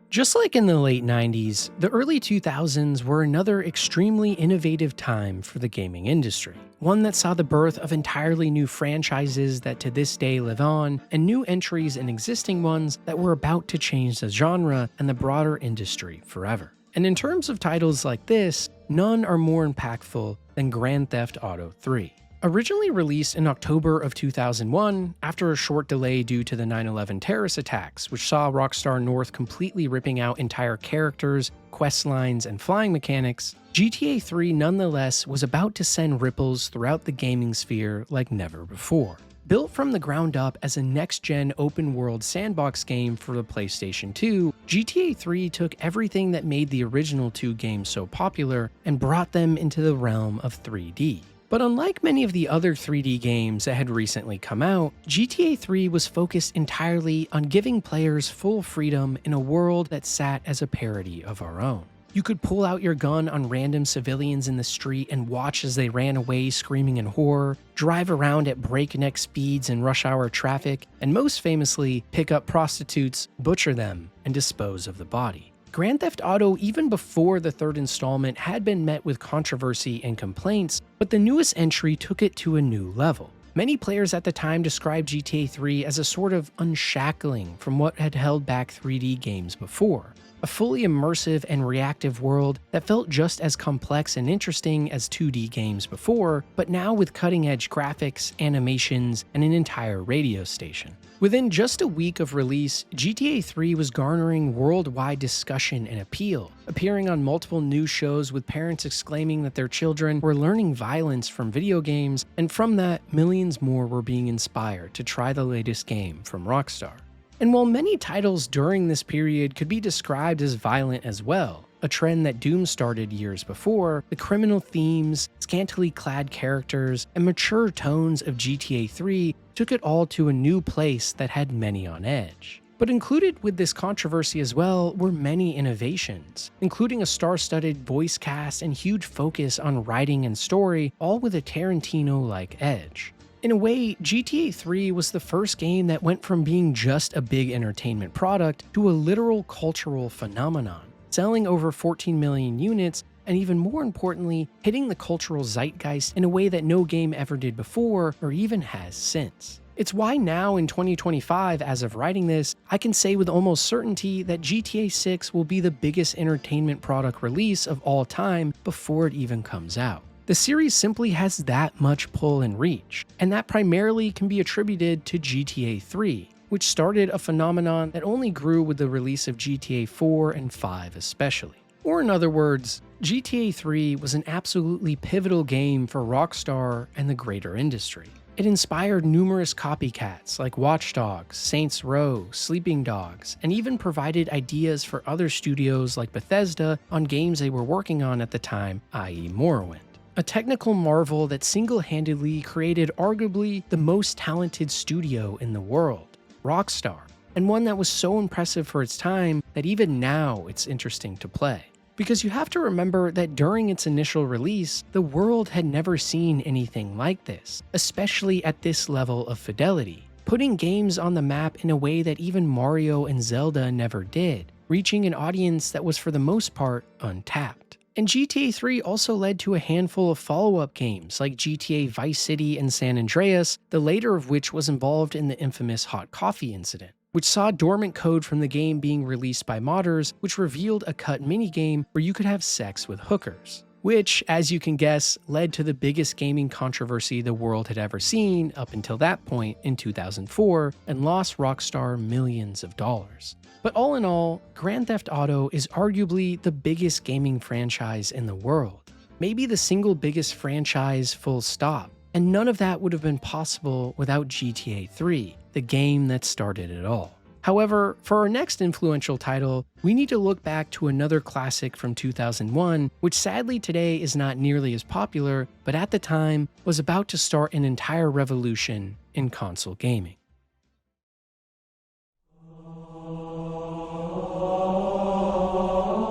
Just like in the late 90s, the early 2000s were another extremely innovative time for the gaming industry. One that saw the birth of entirely new franchises that to this day live on, and new entries and existing ones that were about to change the genre and the broader industry forever. And in terms of titles like this, none are more impactful than Grand Theft Auto 3. Originally released in October of 2001, after a short delay due to the 9/11 terrorist attacks, which saw Rockstar North completely ripping out entire characters, quest lines, and flying mechanics, GTA 3 nonetheless was about to send ripples throughout the gaming sphere like never before. Built from the ground up as a next-gen open-world sandbox game for the PlayStation 2, GTA 3 took everything that made the original two games so popular and brought them into the realm of 3D. But unlike many of the other 3D games that had recently come out, GTA 3 was focused entirely on giving players full freedom in a world that sat as a parody of our own. You could pull out your gun on random civilians in the street and watch as they ran away screaming in horror, drive around at breakneck speeds in rush hour traffic, and most famously, pick up prostitutes, butcher them, and dispose of the body. Grand Theft Auto, even before the third installment, had been met with controversy and complaints, but the newest entry took it to a new level. Many players at the time described GTA 3 as a sort of unshackling from what had held back 3D games before. A fully immersive and reactive world that felt just as complex and interesting as 2D games before, but now with cutting-edge graphics, animations, and an entire radio station. Within just a week of release, GTA 3 was garnering worldwide discussion and appeal, appearing on multiple news shows with parents exclaiming that their children were learning violence from video games, and from that, millions more were being inspired to try the latest game from Rockstar. And while many titles during this period could be described as violent as well, a trend that Doom started years before, the criminal themes, scantily clad characters, and mature tones of GTA 3 took it all to a new place that had many on edge. But included with this controversy as well were many innovations, including a star-studded voice cast and huge focus on writing and story, all with a Tarantino-like edge. In a way, GTA 3 was the first game that went from being just a big entertainment product to a literal cultural phenomenon, selling over 14 million units, and even more importantly, hitting the cultural zeitgeist in a way that no game ever did before or even has since. It's why now in 2025, as of writing this, I can say with almost certainty that GTA 6 will be the biggest entertainment product release of all time before it even comes out. The series simply has that much pull and reach, and that primarily can be attributed to GTA 3, which started a phenomenon that only grew with the release of GTA 4 and 5 especially. Or in other words, GTA 3 was an absolutely pivotal game for Rockstar and the greater industry. It inspired numerous copycats like Watch Dogs, Saints Row, Sleeping Dogs, and even provided ideas for other studios like Bethesda on games they were working on at the time, i.e. Morrowind. A technical marvel that single-handedly created arguably the most talented studio in the world, Rockstar, and one that was so impressive for its time that even now it's interesting to play. Because you have to remember that during its initial release, the world had never seen anything like this, especially at this level of fidelity, putting games on the map in a way that even Mario and Zelda never did, reaching an audience that was for the most part untapped. And GTA 3 also led to a handful of follow-up games like GTA Vice City and San Andreas, the later of which was involved in the infamous hot coffee incident, which saw dormant code from the game being released by modders, which revealed a cut minigame where you could have sex with hookers. Which, as you can guess, led to the biggest gaming controversy the world had ever seen up until that point in 2004 and lost Rockstar millions of dollars. But all in all, Grand Theft Auto is arguably the biggest gaming franchise in the world. Maybe the single biggest franchise full stop. And none of that would have been possible without GTA 3, the game that started it all. However, for our next influential title, we need to look back to another classic from 2001, which sadly today is not nearly as popular, but at the time was about to start an entire revolution in console gaming.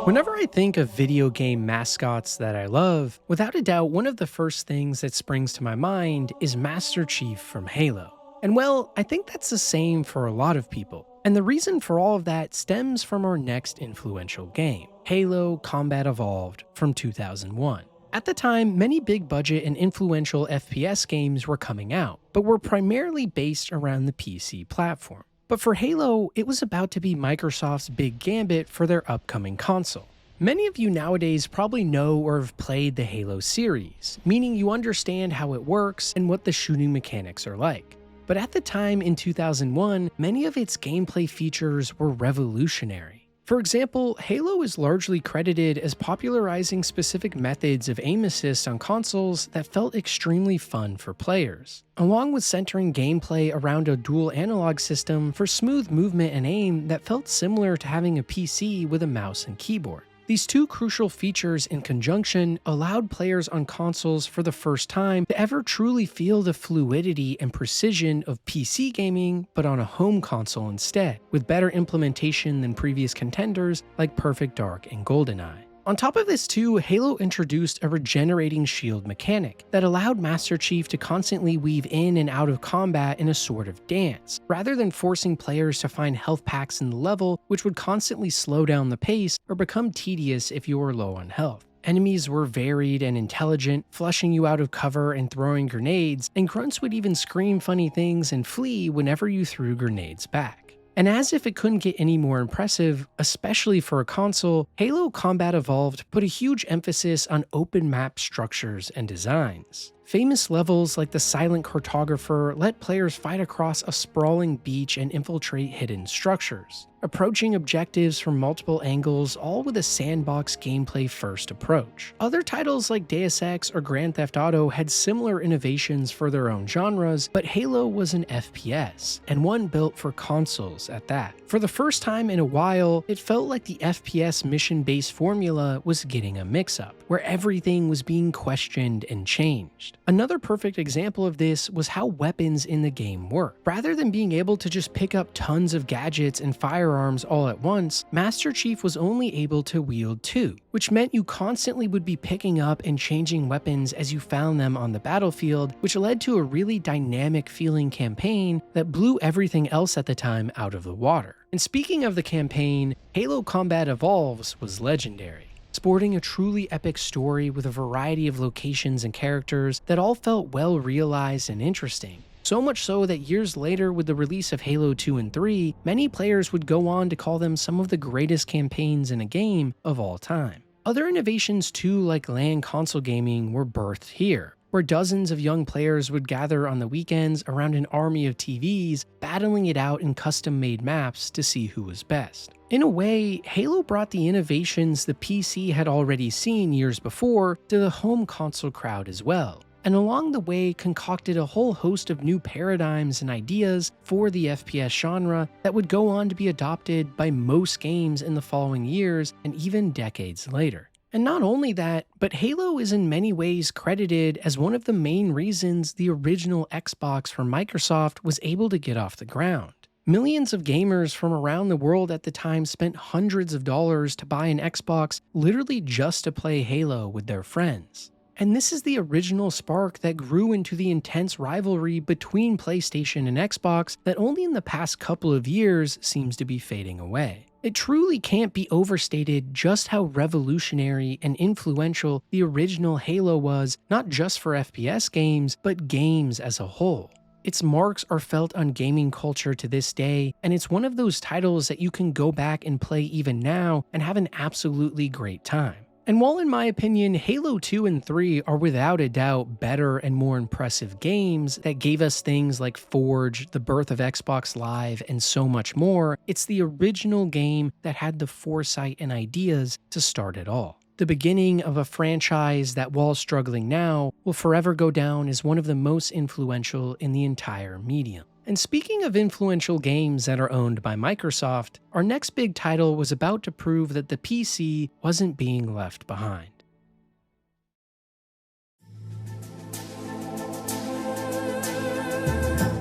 Whenever I think of video game mascots that I love, without a doubt one of the first things that springs to my mind is Master Chief from Halo. And well, I think that's the same for a lot of people. And the reason for all of that stems from our next influential game, Halo Combat Evolved from 2001. At the time, many big budget and influential FPS games were coming out, but were primarily based around the PC platform. But for Halo, it was about to be Microsoft's big gambit for their upcoming console. Many of you nowadays probably know or have played the Halo series, meaning you understand how it works and what the shooting mechanics are like. But at the time in 2001, many of its gameplay features were revolutionary. For example, Halo is largely credited as popularizing specific methods of aim assist on consoles that felt extremely fun for players, along with centering gameplay around a dual analog system for smooth movement and aim that felt similar to having a PC with a mouse and keyboard. These two crucial features in conjunction allowed players on consoles for the first time to ever truly feel the fluidity and precision of PC gaming, but on a home console instead, with better implementation than previous contenders like Perfect Dark and GoldenEye. On top of this too, Halo introduced a regenerating shield mechanic that allowed Master Chief to constantly weave in and out of combat in a sort of dance, rather than forcing players to find health packs in the level, which would constantly slow down the pace or become tedious if you were low on health. Enemies were varied and intelligent, flushing you out of cover and throwing grenades, and grunts would even scream funny things and flee whenever you threw grenades back. And as if it couldn't get any more impressive, especially for a console, Halo Combat Evolved put a huge emphasis on open map structures and designs. Famous levels like the Silent Cartographer let players fight across a sprawling beach and infiltrate hidden structures, approaching objectives from multiple angles, all with a sandbox gameplay first approach. Other titles like Deus Ex or Grand Theft Auto had similar innovations for their own genres, but Halo was an FPS, and one built for consoles at that. For the first time in a while, it felt like the FPS mission-based formula was getting a mix-up, where everything was being questioned and changed. Another perfect example of this was how weapons in the game work. Rather than being able to just pick up tons of gadgets and firearms all at once, Master Chief was only able to wield two, which meant you constantly would be picking up and changing weapons as you found them on the battlefield, which led to a really dynamic feeling campaign that blew everything else at the time out of the water. And speaking of the campaign, Halo Combat Evolves was legendary, sporting a truly epic story with a variety of locations and characters that all felt well realized and interesting. So much so that years later, with the release of Halo 2 and 3, many players would go on to call them some of the greatest campaigns in a game of all time. Other innovations too, like LAN console gaming, were birthed here, where dozens of young players would gather on the weekends around an army of TVs, battling it out in custom-made maps to see who was best. In a way, Halo brought the innovations the PC had already seen years before to the home console crowd as well, and along the way concocted a whole host of new paradigms and ideas for the FPS genre that would go on to be adopted by most games in the following years and even decades later. And not only that, but Halo is in many ways credited as one of the main reasons the original Xbox from Microsoft was able to get off the ground. Millions of gamers from around the world at the time spent hundreds of dollars to buy an Xbox literally just to play Halo with their friends. And this is the original spark that grew into the intense rivalry between PlayStation and Xbox that only in the past couple of years seems to be fading away. It truly can't be overstated just how revolutionary and influential the original Halo was, not just for FPS games, but games as a whole. Its marks are felt on gaming culture to this day, and it's one of those titles that you can go back and play even now and have an absolutely great time. And while in my opinion, Halo 2 and 3 are without a doubt better and more impressive games that gave us things like Forge, the birth of Xbox Live, and so much more, it's the original game that had the foresight and ideas to start it all. The beginning of a franchise that, while struggling now, will forever go down as one of the most influential in the entire medium. And speaking of influential games that are owned by Microsoft, our next big title was about to prove that the PC wasn't being left behind.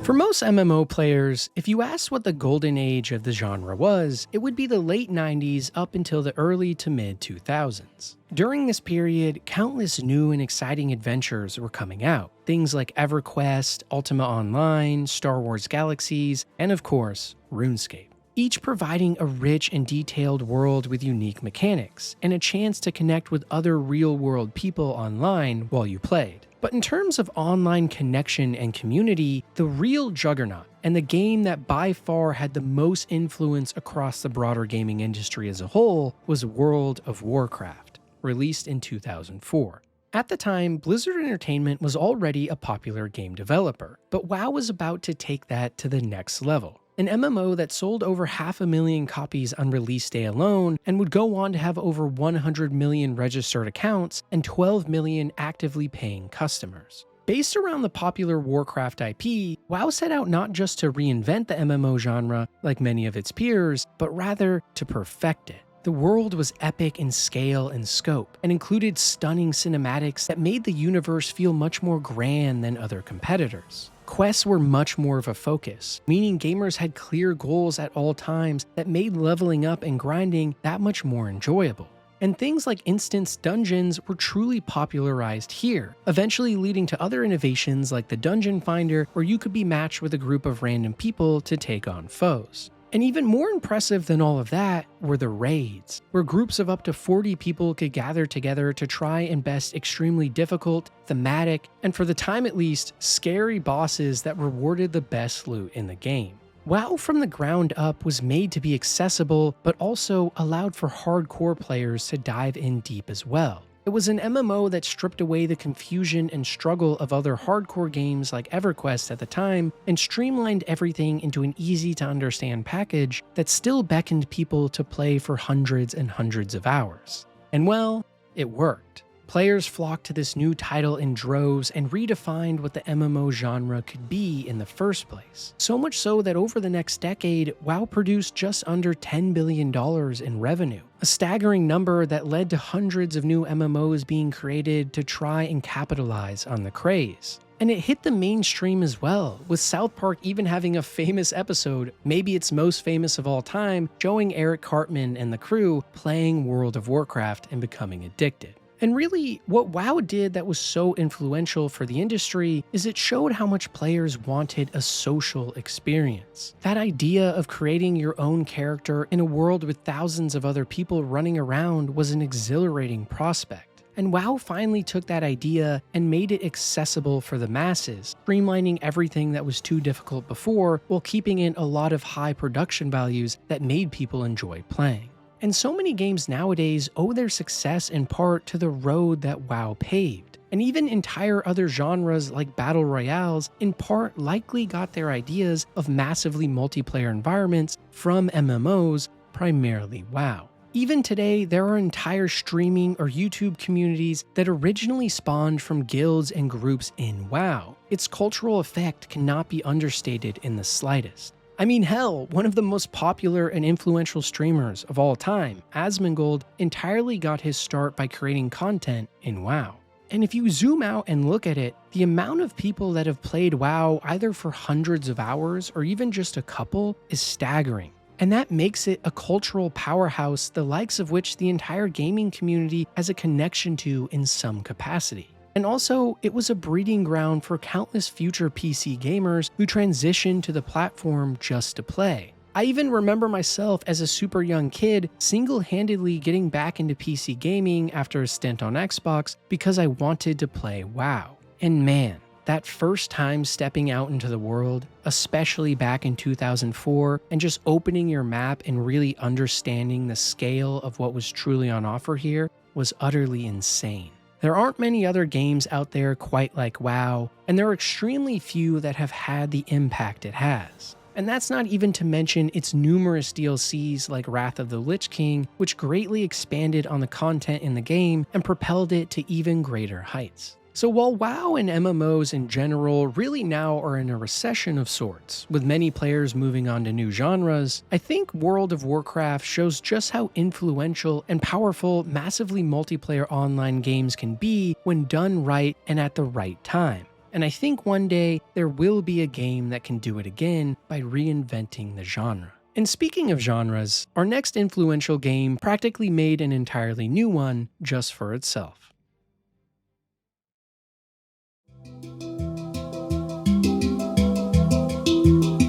For most MMO players, if you asked what the golden age of the genre was, it would be the late 90s up until the early to mid 2000s. During this period, countless new and exciting adventures were coming out. Things like EverQuest, Ultima Online, Star Wars Galaxies, and of course, RuneScape. Each providing a rich and detailed world with unique mechanics, and a chance to connect with other real-world people online while you played. But in terms of online connection and community, the real juggernaut, and the game that by far had the most influence across the broader gaming industry as a whole, was World of Warcraft, released in 2004. At the time, Blizzard Entertainment was already a popular game developer, but WoW was about to take that to the next level. An MMO that sold over 500,000 copies on release day alone and would go on to have over 100 million registered accounts and 12 million actively paying customers. Based around the popular Warcraft IP, WoW set out not just to reinvent the MMO genre like many of its peers, but rather to perfect it. The world was epic in scale and scope, and included stunning cinematics that made the universe feel much more grand than other competitors. Quests were much more of a focus, meaning gamers had clear goals at all times that made leveling up and grinding that much more enjoyable. And things like instance dungeons were truly popularized here, eventually leading to other innovations like the Dungeon Finder, where you could be matched with a group of random people to take on foes. And even more impressive than all of that were the raids, where groups of up to 40 people could gather together to try and best extremely difficult, thematic, and for the time at least, scary bosses that rewarded the best loot in the game. WoW from the ground up was made to be accessible, but also allowed for hardcore players to dive in deep as well. It was an MMO that stripped away the confusion and struggle of other hardcore games like EverQuest at the time and streamlined everything into an easy-to-understand package that still beckoned people to play for hundreds and hundreds of hours. And well, it worked. Players flocked to this new title in droves and redefined what the MMO genre could be in the first place. So much so that over the next decade, WoW produced just under $10 billion in revenue, a staggering number that led to hundreds of new MMOs being created to try and capitalize on the craze. And it hit the mainstream as well, with South Park even having a famous episode, maybe its most famous of all time, showing Eric Cartman and the crew playing World of Warcraft and becoming addicted. And really, what WoW did that was so influential for the industry is it showed how much players wanted a social experience. That idea of creating your own character in a world with thousands of other people running around was an exhilarating prospect. And WoW finally took that idea and made it accessible for the masses, streamlining everything that was too difficult before while keeping in a lot of high production values that made people enjoy playing. And so many games nowadays owe their success in part to the road that WoW paved. And even entire other genres like Battle Royales in part likely got their ideas of massively multiplayer environments from MMOs, primarily WoW. Even today, there are entire streaming or YouTube communities that originally spawned from guilds and groups in WoW. Its cultural effect cannot be understated in the slightest. I mean, hell, one of the most popular and influential streamers of all time, Asmongold, entirely got his start by creating content in WoW. And if you zoom out and look at it, the amount of people that have played WoW either for hundreds of hours or even just a couple is staggering. And that makes it a cultural powerhouse the likes of which the entire gaming community has a connection to in some capacity. And also, it was a breeding ground for countless future PC gamers who transitioned to the platform just to play. I even remember myself as a super young kid single-handedly getting back into PC gaming after a stint on Xbox because I wanted to play WoW. And man, that first time stepping out into the world, especially back in 2004, and just opening your map and really understanding the scale of what was truly on offer here was utterly insane. There aren't many other games out there quite like WoW, and there are extremely few that have had the impact it has. And that's not even to mention its numerous DLCs like Wrath of the Lich King, which greatly expanded on the content in the game and propelled it to even greater heights. So while WoW and MMOs in general really now are in a recession of sorts, with many players moving on to new genres, I think World of Warcraft shows just how influential and powerful massively multiplayer online games can be when done right and at the right time. And I think one day there will be a game that can do it again by reinventing the genre. And speaking of genres, our next influential game practically made an entirely new one just for itself.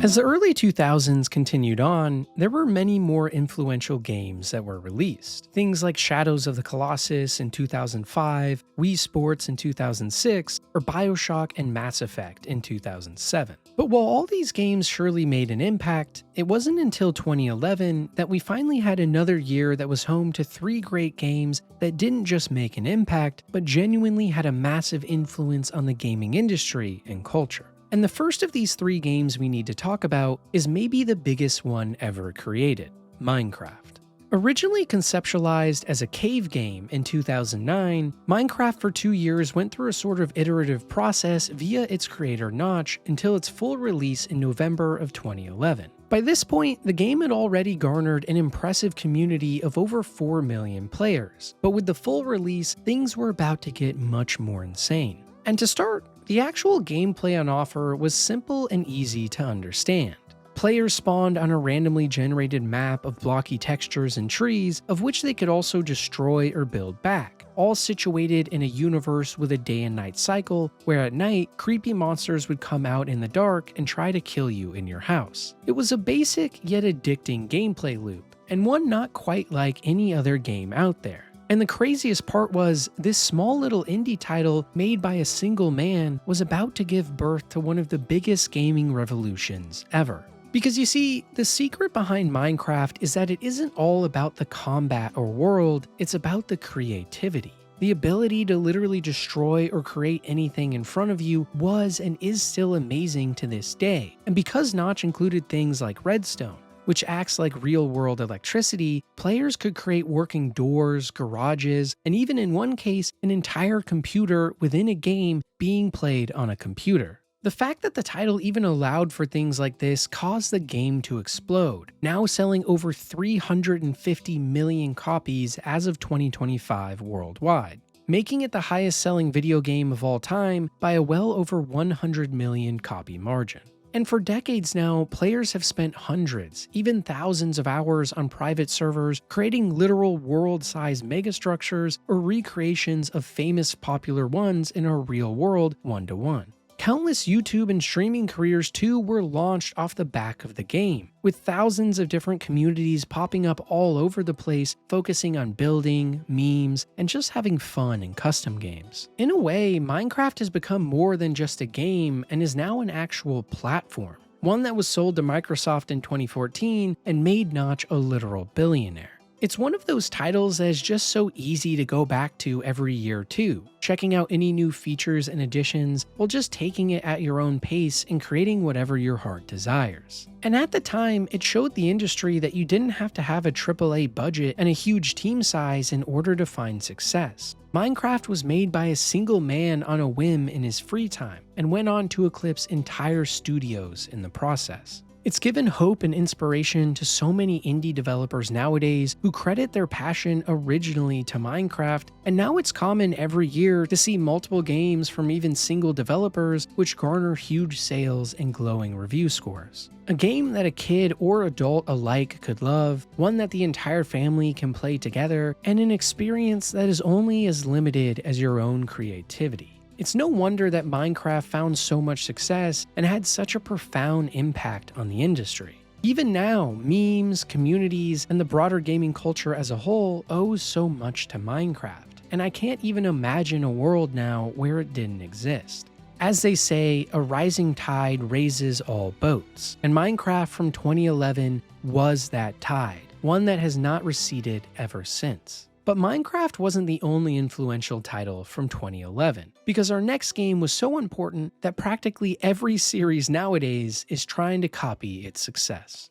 As the early 2000s continued on, there were many more influential games that were released. Things like Shadows of the Colossus in 2005, Wii Sports in 2006, or BioShock and Mass Effect in 2007. But while all these games surely made an impact, it wasn't until 2011 that we finally had another year that was home to 3 great games that didn't just make an impact, but genuinely had a massive influence on the gaming industry and culture. And the first of these 3 games we need to talk about is maybe the biggest one ever created, Minecraft. Originally conceptualized as a cave game in 2009, Minecraft for 2 years went through a sort of iterative process via its creator Notch until its full release in November of 2011. By this point, the game had already garnered an impressive community of over 4 million players, but with the full release, things were about to get much more insane. And to start, the actual gameplay on offer was simple and easy to understand. Players spawned on a randomly generated map of blocky textures and trees, of which they could also destroy or build back, all situated in a universe with a day and night cycle, where at night, creepy monsters would come out in the dark and try to kill you in your house. It was a basic yet addicting gameplay loop, and one not quite like any other game out there. And the craziest part was, this small little indie title made by a single man was about to give birth to one of the biggest gaming revolutions ever. Because you see, the secret behind Minecraft is that it isn't all about the combat or world, it's about the creativity. The ability to literally destroy or create anything in front of you was and is still amazing to this day. And because Notch included things like redstone, which acts like real-world electricity, players could create working doors, garages, and even in one case, an entire computer within a game being played on a computer. The fact that the title even allowed for things like this caused the game to explode, now selling over 350 million copies as of 2025 worldwide, making it the highest-selling video game of all time by a well over 100 million copy margin. And for decades now, players have spent hundreds, even thousands of hours on private servers creating literal world-sized megastructures or recreations of famous popular ones in our real world one-to-one. Countless YouTube and streaming careers too were launched off the back of the game, with thousands of different communities popping up all over the place, focusing on building, memes, and just having fun in custom games. In a way, Minecraft has become more than just a game and is now an actual platform, one that was sold to Microsoft in 2014 and made Notch a literal billionaire. It's one of those titles that is just so easy to go back to every year too, checking out any new features and additions while just taking it at your own pace and creating whatever your heart desires. And at the time, it showed the industry that you didn't have to have a AAA budget and a huge team size in order to find success. Minecraft was made by a single man on a whim in his free time, and went on to eclipse entire studios in the process. It's given hope and inspiration to so many indie developers nowadays who credit their passion originally to Minecraft, and now it's common every year to see multiple games from even single developers which garner huge sales and glowing review scores. A game that a kid or adult alike could love, one that the entire family can play together, and an experience that is only as limited as your own creativity. It's no wonder that Minecraft found so much success and had such a profound impact on the industry. Even now, memes, communities, and the broader gaming culture as a whole owes so much to Minecraft, and I can't even imagine a world now where it didn't exist. As they say, a rising tide raises all boats, and Minecraft from 2011 was that tide, one that has not receded ever since. But Minecraft wasn't the only influential title from 2011, because our next game was so important that practically every series nowadays is trying to copy its success.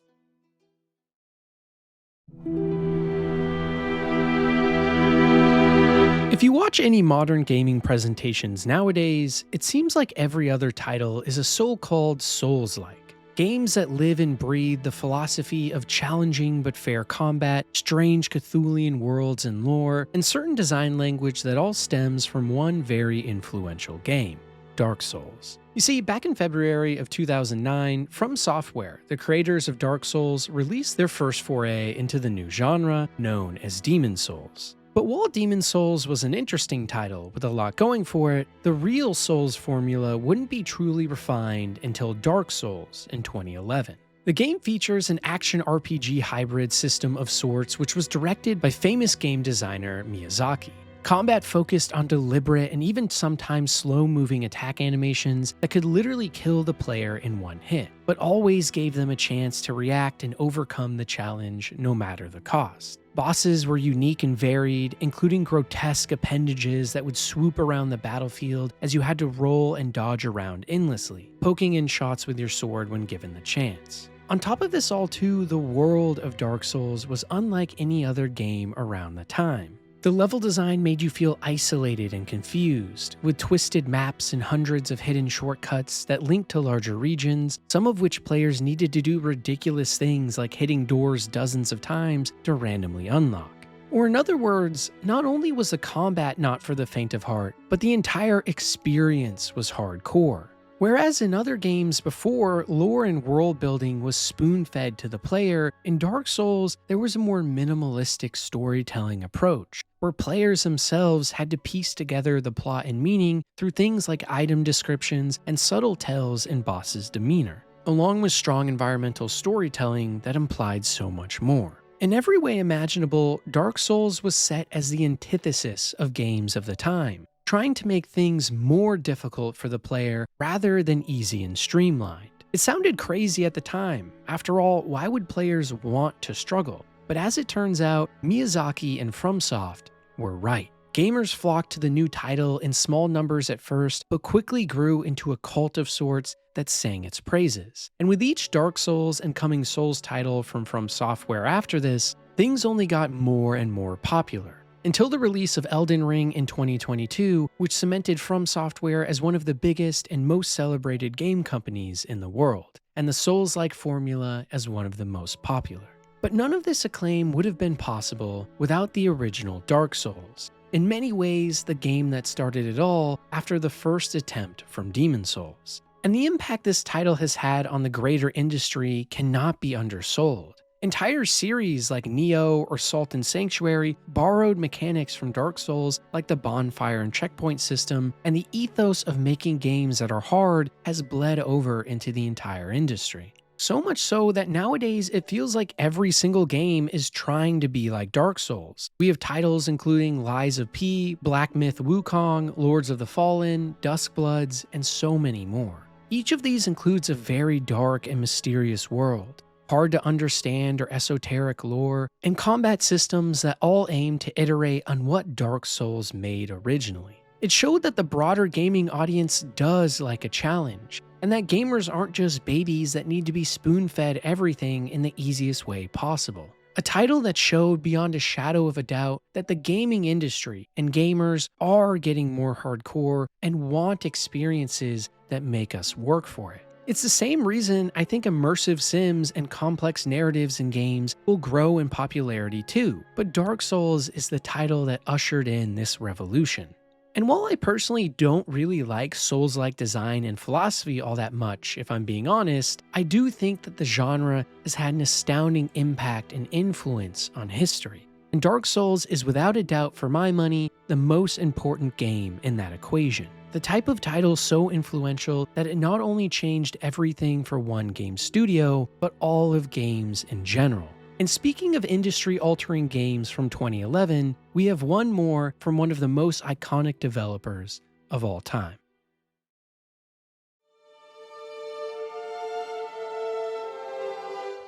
If you watch any modern gaming presentations nowadays, it seems like every other title is a so-called Souls-like. Games that live and breathe the philosophy of challenging but fair combat, strange Cthulhian worlds and lore, and certain design language that all stems from one very influential game, Dark Souls. You see, back in February of 2009, From Software, the creators of Dark Souls, released their first foray into the new genre known as Demon Souls. But while Demon Souls was an interesting title with a lot going for it, the real Souls formula wouldn't be truly refined until Dark Souls in 2011. The game features an action RPG hybrid system of sorts which was directed by famous game designer Miyazaki. Combat focused on deliberate and even sometimes slow-moving attack animations that could literally kill the player in one hit, but always gave them a chance to react and overcome the challenge no matter the cost. Bosses were unique and varied, including grotesque appendages that would swoop around the battlefield as you had to roll and dodge around endlessly, poking in shots with your sword when given the chance. On top of this all too, the world of Dark Souls was unlike any other game around the time. The level design made you feel isolated and confused, with twisted maps and hundreds of hidden shortcuts that linked to larger regions, some of which players needed to do ridiculous things like hitting doors dozens of times to randomly unlock. Or in other words, not only was the combat not for the faint of heart, but the entire experience was hardcore. Whereas in other games before, lore and world building was spoon-fed to the player, in Dark Souls there was a more minimalistic storytelling approach, where players themselves had to piece together the plot and meaning through things like item descriptions and subtle tells in bosses' demeanor, along with strong environmental storytelling that implied so much more. In every way imaginable, Dark Souls was set as the antithesis of games of the time, trying to make things more difficult for the player rather than easy and streamlined. It sounded crazy at the time. After all, why would players want to struggle? But as it turns out, Miyazaki and FromSoft were right. Gamers flocked to the new title in small numbers at first, but quickly grew into a cult of sorts that sang its praises. And with each Dark Souls and coming Souls title from Software after this, things only got more and more popular. Until the release of Elden Ring in 2022, which cemented From Software as one of the biggest and most celebrated game companies in the world, and the Souls-like formula as one of the most popular. But none of this acclaim would have been possible without the original Dark Souls. In many ways, the game that started it all after the first attempt from Demon Souls. And the impact this title has had on the greater industry cannot be undersold. Entire series like Nioh or Salt and Sanctuary borrowed mechanics from Dark Souls like the bonfire and checkpoint system, and the ethos of making games that are hard has bled over into the entire industry. So much so that nowadays it feels like every single game is trying to be like Dark Souls. We have titles including Lies of P, Black Myth Wukong, Lords of the Fallen, Duskbloods, and so many more. Each of these includes a very dark and mysterious world, hard to understand or esoteric lore, and combat systems that all aim to iterate on what Dark Souls made originally. It showed that the broader gaming audience does like a challenge, and that gamers aren't just babies that need to be spoon-fed everything in the easiest way possible. A title that showed beyond a shadow of a doubt that the gaming industry and gamers are getting more hardcore and want experiences that make us work for it. It's the same reason I think immersive sims and complex narratives in games will grow in popularity too, but Dark Souls is the title that ushered in this revolution. And while I personally don't really like Souls-like design and philosophy all that much, if I'm being honest, I do think that the genre has had an astounding impact and influence on history. And Dark Souls is without a doubt, for my money, the most important game in that equation. The type of title so influential that it not only changed everything for one game studio, but all of games in general. And speaking of industry-altering games from 2011, we have one more from one of the most iconic developers of all time.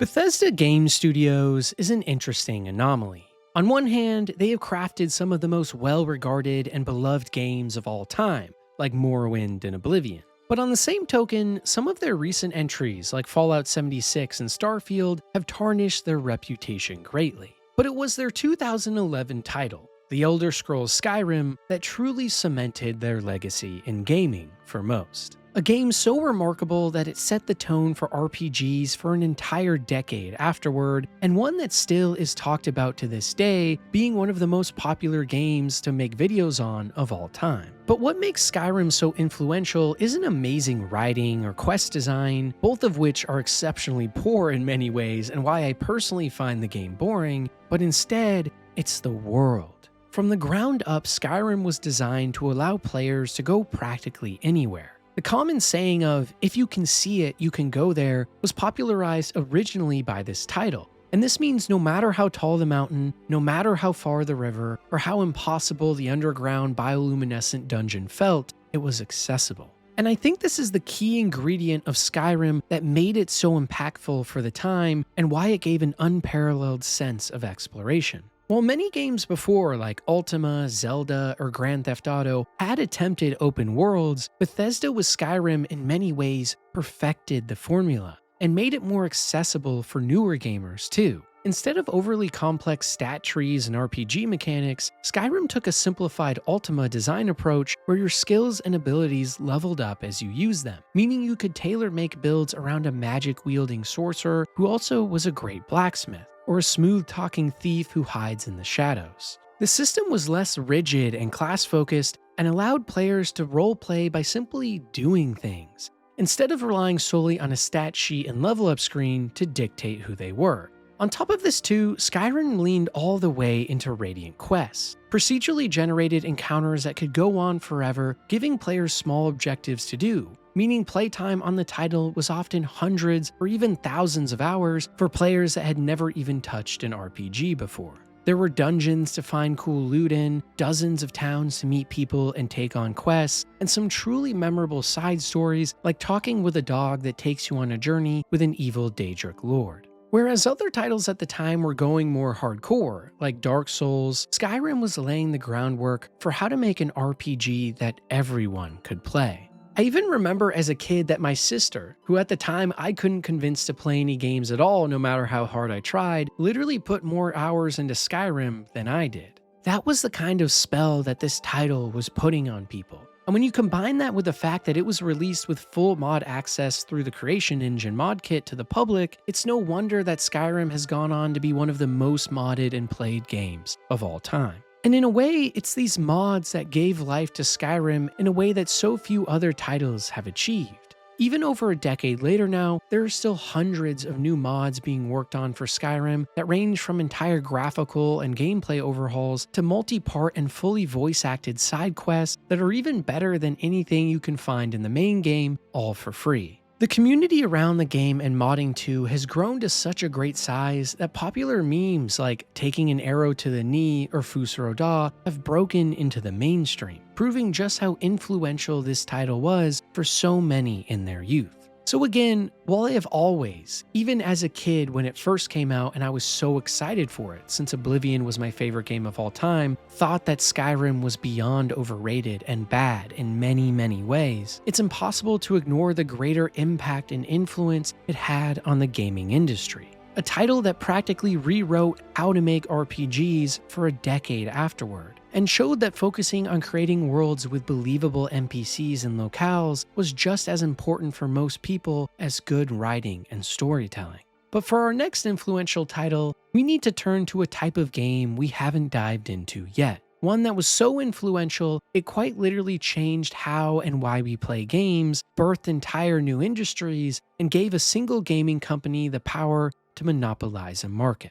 Bethesda Game Studios is an interesting anomaly. On one hand, they have crafted some of the most well-regarded and beloved games of all time, like Morrowind and Oblivion. But on the same token, some of their recent entries, like Fallout 76 and Starfield, have tarnished their reputation greatly. But it was their 2011 title, The Elder Scrolls Skyrim, that truly cemented their legacy in gaming for most. A game so remarkable that it set the tone for RPGs for an entire decade afterward, and one that still is talked about to this day, being one of the most popular games to make videos on of all time. But what makes Skyrim so influential isn't amazing writing or quest design, both of which are exceptionally poor in many ways and why I personally find the game boring, but instead, it's the world. From the ground up, Skyrim was designed to allow players to go practically anywhere. The common saying of, if you can see it, you can go there, was popularized originally by this title. And this means no matter how tall the mountain, no matter how far the river, or how impossible the underground bioluminescent dungeon felt, it was accessible. And I think this is the key ingredient of Skyrim that made it so impactful for the time, and why it gave an unparalleled sense of exploration. While many games before, like Ultima, Zelda, or Grand Theft Auto, had attempted open worlds, Bethesda with Skyrim in many ways perfected the formula, and made it more accessible for newer gamers too. Instead of overly complex stat trees and RPG mechanics, Skyrim took a simplified Ultima design approach where your skills and abilities leveled up as you use them, meaning you could tailor-make builds around a magic-wielding sorcerer who also was a great blacksmith, or a smooth-talking thief who hides in the shadows. The system was less rigid and class-focused and allowed players to roleplay by simply doing things, instead of relying solely on a stat sheet and level-up screen to dictate who they were. On top of this too, Skyrim leaned all the way into Radiant quests, procedurally generated encounters that could go on forever, giving players small objectives to do, meaning playtime on the title was often hundreds or even thousands of hours for players that had never even touched an RPG before. There were dungeons to find cool loot in, dozens of towns to meet people and take on quests, and some truly memorable side stories like talking with a dog that takes you on a journey with an evil Daedric lord. Whereas other titles at the time were going more hardcore, like Dark Souls, Skyrim was laying the groundwork for how to make an RPG that everyone could play. I even remember as a kid that my sister, who at the time I couldn't convince to play any games at all no matter how hard I tried, literally put more hours into Skyrim than I did. That was the kind of spell that this title was putting on people. And when you combine that with the fact that it was released with full mod access through the Creation Engine mod kit to the public, it's no wonder that Skyrim has gone on to be one of the most modded and played games of all time. And in a way, it's these mods that gave life to Skyrim in a way that so few other titles have achieved. Even over a decade later now, there are still hundreds of new mods being worked on for Skyrim that range from entire graphical and gameplay overhauls to multi-part and fully voice-acted side quests that are even better than anything you can find in the main game, all for free. The community around the game and modding too has grown to such a great size that popular memes like taking an arrow to the knee or Fusuroda have broken into the mainstream, proving just how influential this title was for so many in their youth. So again, while I have always, even as a kid when it first came out and I was so excited for it since Oblivion was my favorite game of all time, thought that Skyrim was beyond overrated and bad in many, many ways, it's impossible to ignore the greater impact and influence it had on the gaming industry. A title that practically rewrote how to make RPGs for a decade afterward, and showed that focusing on creating worlds with believable NPCs and locales was just as important for most people as good writing and storytelling. But for our next influential title, we need to turn to a type of game we haven't dived into yet. One that was so influential, it quite literally changed how and why we play games, birthed entire new industries, and gave a single gaming company the power to monopolize a market.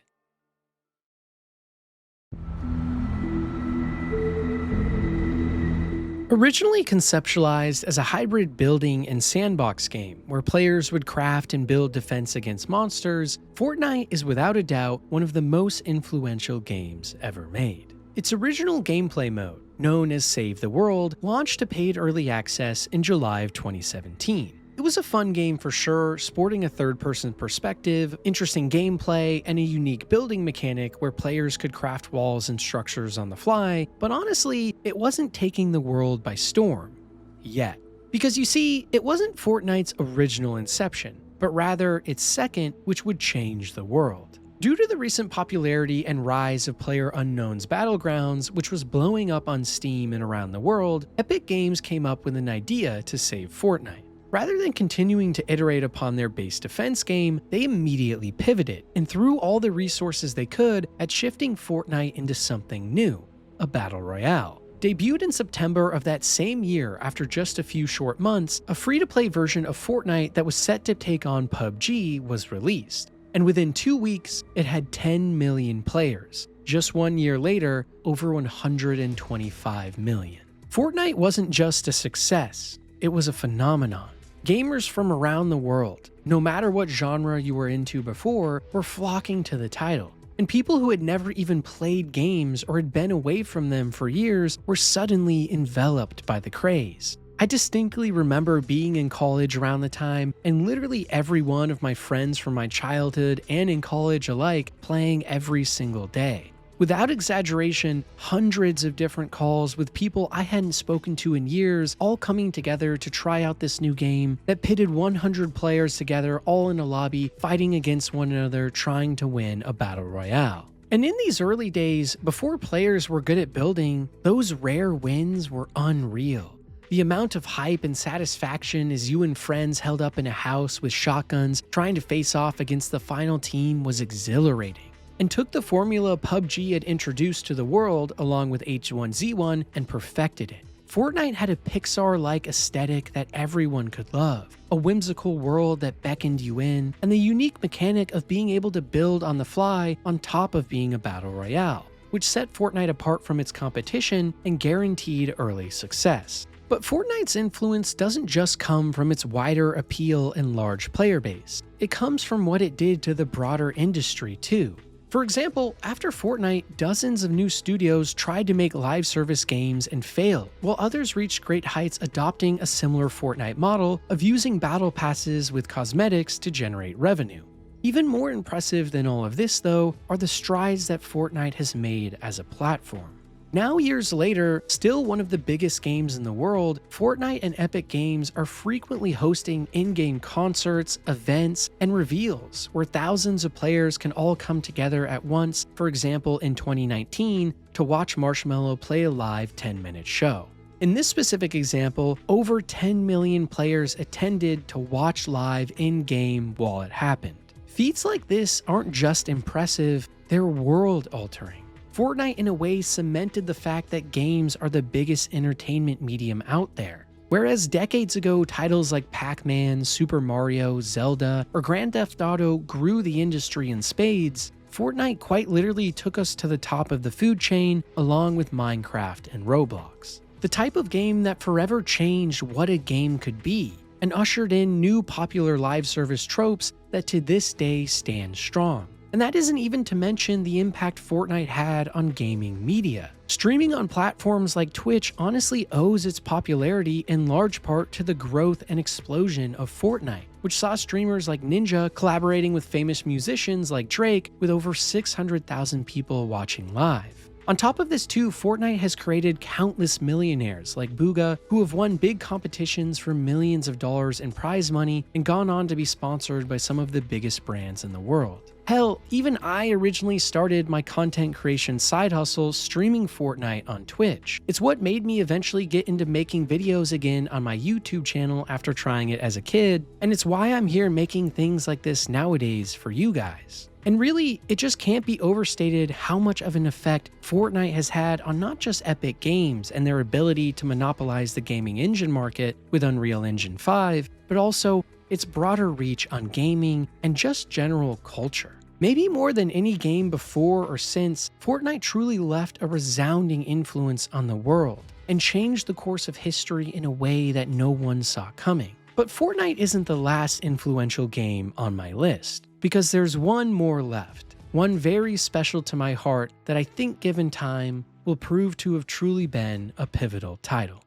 Originally conceptualized as a hybrid building and sandbox game where players would craft and build defense against monsters, Fortnite is without a doubt one of the most influential games ever made. Its original gameplay mode, known as Save the World, launched to paid early access in July of 2017. It was a fun game for sure, sporting a third-person perspective, interesting gameplay, and a unique building mechanic where players could craft walls and structures on the fly, but honestly, it wasn't taking the world by storm. Yet. Because you see, it wasn't Fortnite's original inception, but rather its second, which would change the world. Due to the recent popularity and rise of PlayerUnknown's Battlegrounds, which was blowing up on Steam and around the world, Epic Games came up with an idea to save Fortnite. Rather than continuing to iterate upon their base defense game, they immediately pivoted and threw all the resources they could at shifting Fortnite into something new, a battle royale. Debuted in September of that same year after just a few short months, a free-to-play version of Fortnite that was set to take on PUBG was released. And within 2 weeks, it had 10 million players. Just 1 year later, over 125 million. Fortnite wasn't just a success, it was a phenomenon. Gamers from around the world, no matter what genre you were into before, were flocking to the title. And people who had never even played games or had been away from them for years were suddenly enveloped by the craze. I distinctly remember being in college around the time and literally every one of my friends from my childhood and in college alike playing every single day. Without exaggeration, hundreds of different calls with people I hadn't spoken to in years, all coming together to try out this new game that pitted 100 players together all in a lobby, fighting against one another, trying to win a battle royale. And in these early days, before players were good at building, those rare wins were unreal. The amount of hype and satisfaction as you and friends held up in a house with shotguns trying to face off against the final team was exhilarating, and took the formula PUBG had introduced to the world along with H1Z1 and perfected it. Fortnite had a Pixar-like aesthetic that everyone could love, a whimsical world that beckoned you in, and the unique mechanic of being able to build on the fly on top of being a battle royale, which set Fortnite apart from its competition and guaranteed early success. But Fortnite's influence doesn't just come from its wider appeal and large player base. It comes from what it did to the broader industry too. For example, after Fortnite, dozens of new studios tried to make live service games and failed, while others reached great heights adopting a similar Fortnite model of using battle passes with cosmetics to generate revenue. Even more impressive than all of this, though, are the strides that Fortnite has made as a platform. Now, years later, still one of the biggest games in the world, Fortnite and Epic Games are frequently hosting in-game concerts, events, and reveals where thousands of players can all come together at once, for example in 2019, to watch Marshmello play a live 10-minute show. In this specific example, over 10 million players attended to watch live in-game while it happened. Feats like this aren't just impressive, they're world-altering. Fortnite in a way cemented the fact that games are the biggest entertainment medium out there. Whereas decades ago titles like Pac-Man, Super Mario, Zelda, or Grand Theft Auto grew the industry in spades, Fortnite quite literally took us to the top of the food chain along with Minecraft and Roblox. The type of game that forever changed what a game could be, and ushered in new popular live service tropes that to this day stand strong. And that isn't even to mention the impact Fortnite had on gaming media. Streaming on platforms like Twitch honestly owes its popularity in large part to the growth and explosion of Fortnite, which saw streamers like Ninja collaborating with famous musicians like Drake with over 600,000 people watching live. On top of this too, Fortnite has created countless millionaires like Booga who have won big competitions for millions of dollars in prize money and gone on to be sponsored by some of the biggest brands in the world. Hell, even I originally started my content creation side hustle streaming Fortnite on Twitch. It's what made me eventually get into making videos again on my YouTube channel after trying it as a kid, and it's why I'm here making things like this nowadays for you guys. And really, it just can't be overstated how much of an effect Fortnite has had on not just Epic Games and their ability to monopolize the gaming engine market with Unreal Engine 5, but also its broader reach on gaming and just general culture. Maybe more than any game before or since, Fortnite truly left a resounding influence on the world and changed the course of history in a way that no one saw coming. But Fortnite isn't the last influential game on my list, because there's one more left, one very special to my heart that I think given time will prove to have truly been a pivotal title.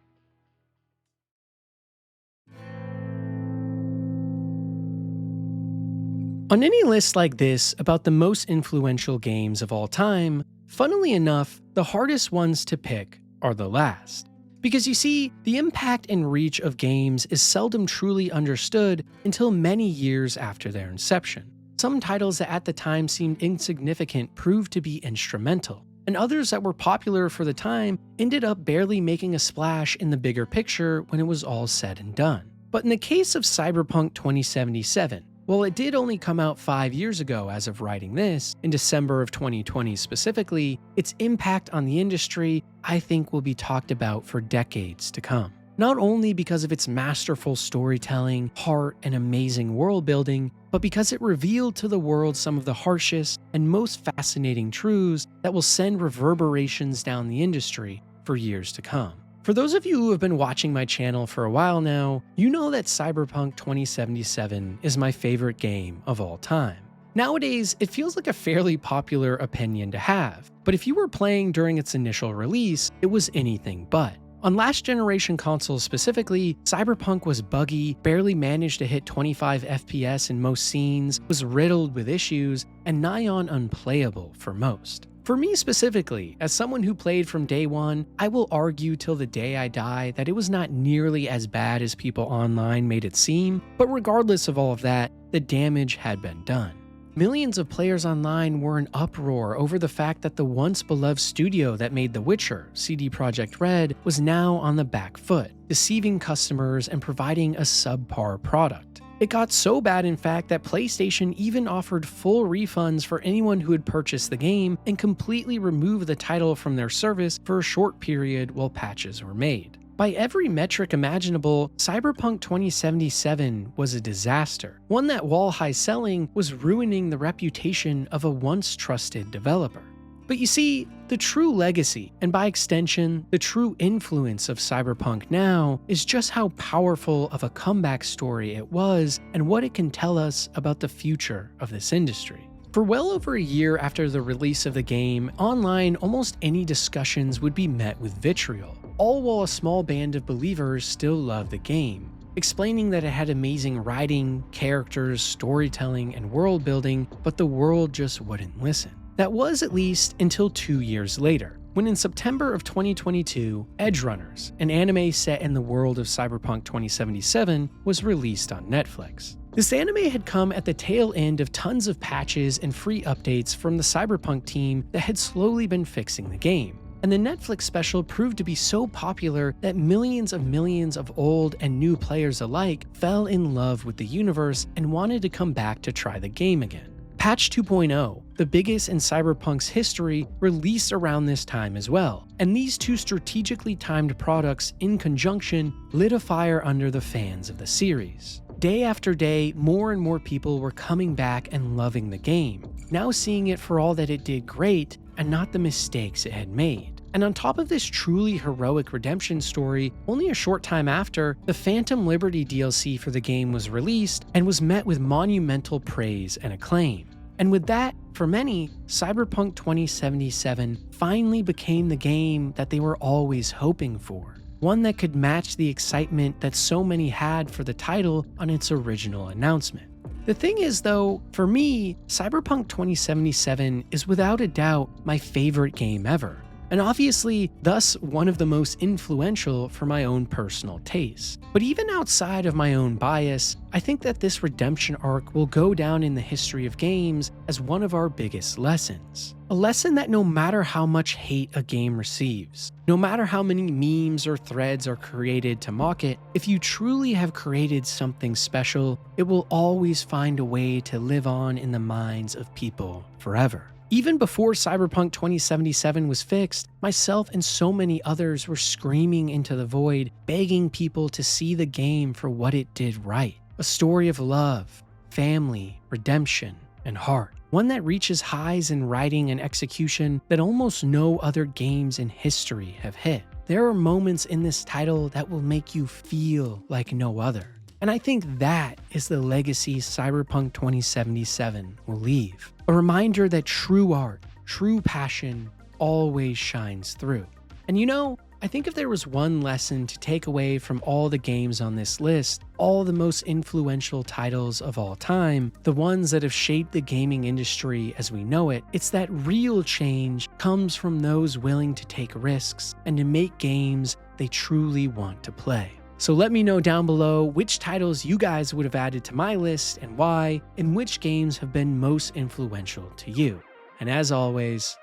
On any list like this about the most influential games of all time, funnily enough, the hardest ones to pick are the last. Because you see, the impact and reach of games is seldom truly understood until many years after their inception. Some titles that at the time seemed insignificant proved to be instrumental, and others that were popular for the time ended up barely making a splash in the bigger picture when it was all said and done. But in the case of Cyberpunk 2077, while it did only come out 5 years ago as of writing this, in December of 2020 specifically, its impact on the industry I think will be talked about for decades to come. Not only because of its masterful storytelling, heart, and amazing world building, but because it revealed to the world some of the harshest and most fascinating truths that will send reverberations down the industry for years to come. For those of you who have been watching my channel for a while now, you know that Cyberpunk 2077 is my favorite game of all time. Nowadays, it feels like a fairly popular opinion to have, but if you were playing during its initial release, it was anything but. On last generation consoles specifically, Cyberpunk was buggy, barely managed to hit 25 FPS in most scenes, was riddled with issues, and nigh on unplayable for most. For me specifically, as someone who played from day one, I will argue till the day I die that it was not nearly as bad as people online made it seem, but regardless of all of that, the damage had been done. Millions of players online were in uproar over the fact that the once beloved studio that made The Witcher, CD Projekt Red, was now on the back foot, deceiving customers and providing a subpar product. It got so bad, in fact, that PlayStation even offered full refunds for anyone who had purchased the game and completely removed the title from their service for a short period while patches were made. By every metric imaginable, Cyberpunk 2077 was a disaster, one that, while high selling, was ruining the reputation of a once trusted developer. But you see, the true legacy, and by extension, the true influence of Cyberpunk now, is just how powerful of a comeback story it was and what it can tell us about the future of this industry. For well over a year after the release of the game, online almost any discussions would be met with vitriol, all while a small band of believers still loved the game. explaining that it had amazing writing, characters, storytelling, and world building, but the world just wouldn't listen. That was at least until 2 years later, when in September of 2022, Edgerunners, an anime set in the world of Cyberpunk 2077, was released on Netflix. This anime had come at the tail end of tons of patches and free updates from the Cyberpunk team that had slowly been fixing the game. And the Netflix special proved to be so popular that millions of old and new players alike fell in love with the universe and wanted to come back to try the game again. Patch 2.0, the biggest in Cyberpunk's history, released around this time as well, and these two strategically timed products in conjunction lit a fire under the fans of the series. Day after day, more and more people were coming back and loving the game, now seeing it for all that it did great and not the mistakes it had made. And on top of this truly heroic redemption story, only a short time after, the Phantom Liberty DLC for the game was released and was met with monumental praise and acclaim. And with that, for many, Cyberpunk 2077 finally became the game that they were always hoping for. One that could match the excitement that so many had for the title on its original announcement. The thing is though, for me, Cyberpunk 2077 is without a doubt my favorite game ever, and obviously thus one of the most influential for my own personal tastes. But even outside of my own bias, I think that this redemption arc will go down in the history of games as one of our biggest lessons. A lesson that no matter how much hate a game receives, no matter how many memes or threads are created to mock it, if you truly have created something special, it will always find a way to live on in the minds of people forever. Even before Cyberpunk 2077 was fixed, myself and so many others were screaming into the void, begging people to see the game for what it did right. A story of love, family, redemption, and heart. One that reaches highs in writing and execution that almost no other games in history have hit. There are moments in this title that will make you feel like no other. And I think that is the legacy Cyberpunk 2077 will leave. A reminder that true art, true passion, always shines through. And you know, I think if there was one lesson to take away from all the games on this list, all the most influential titles of all time, the ones that have shaped the gaming industry as we know it, it's that real change comes from those willing to take risks and to make games they truly want to play. So let me know down below which titles you guys would have added to my list and why, and which games have been most influential to you. And as always,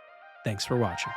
thanks for watching.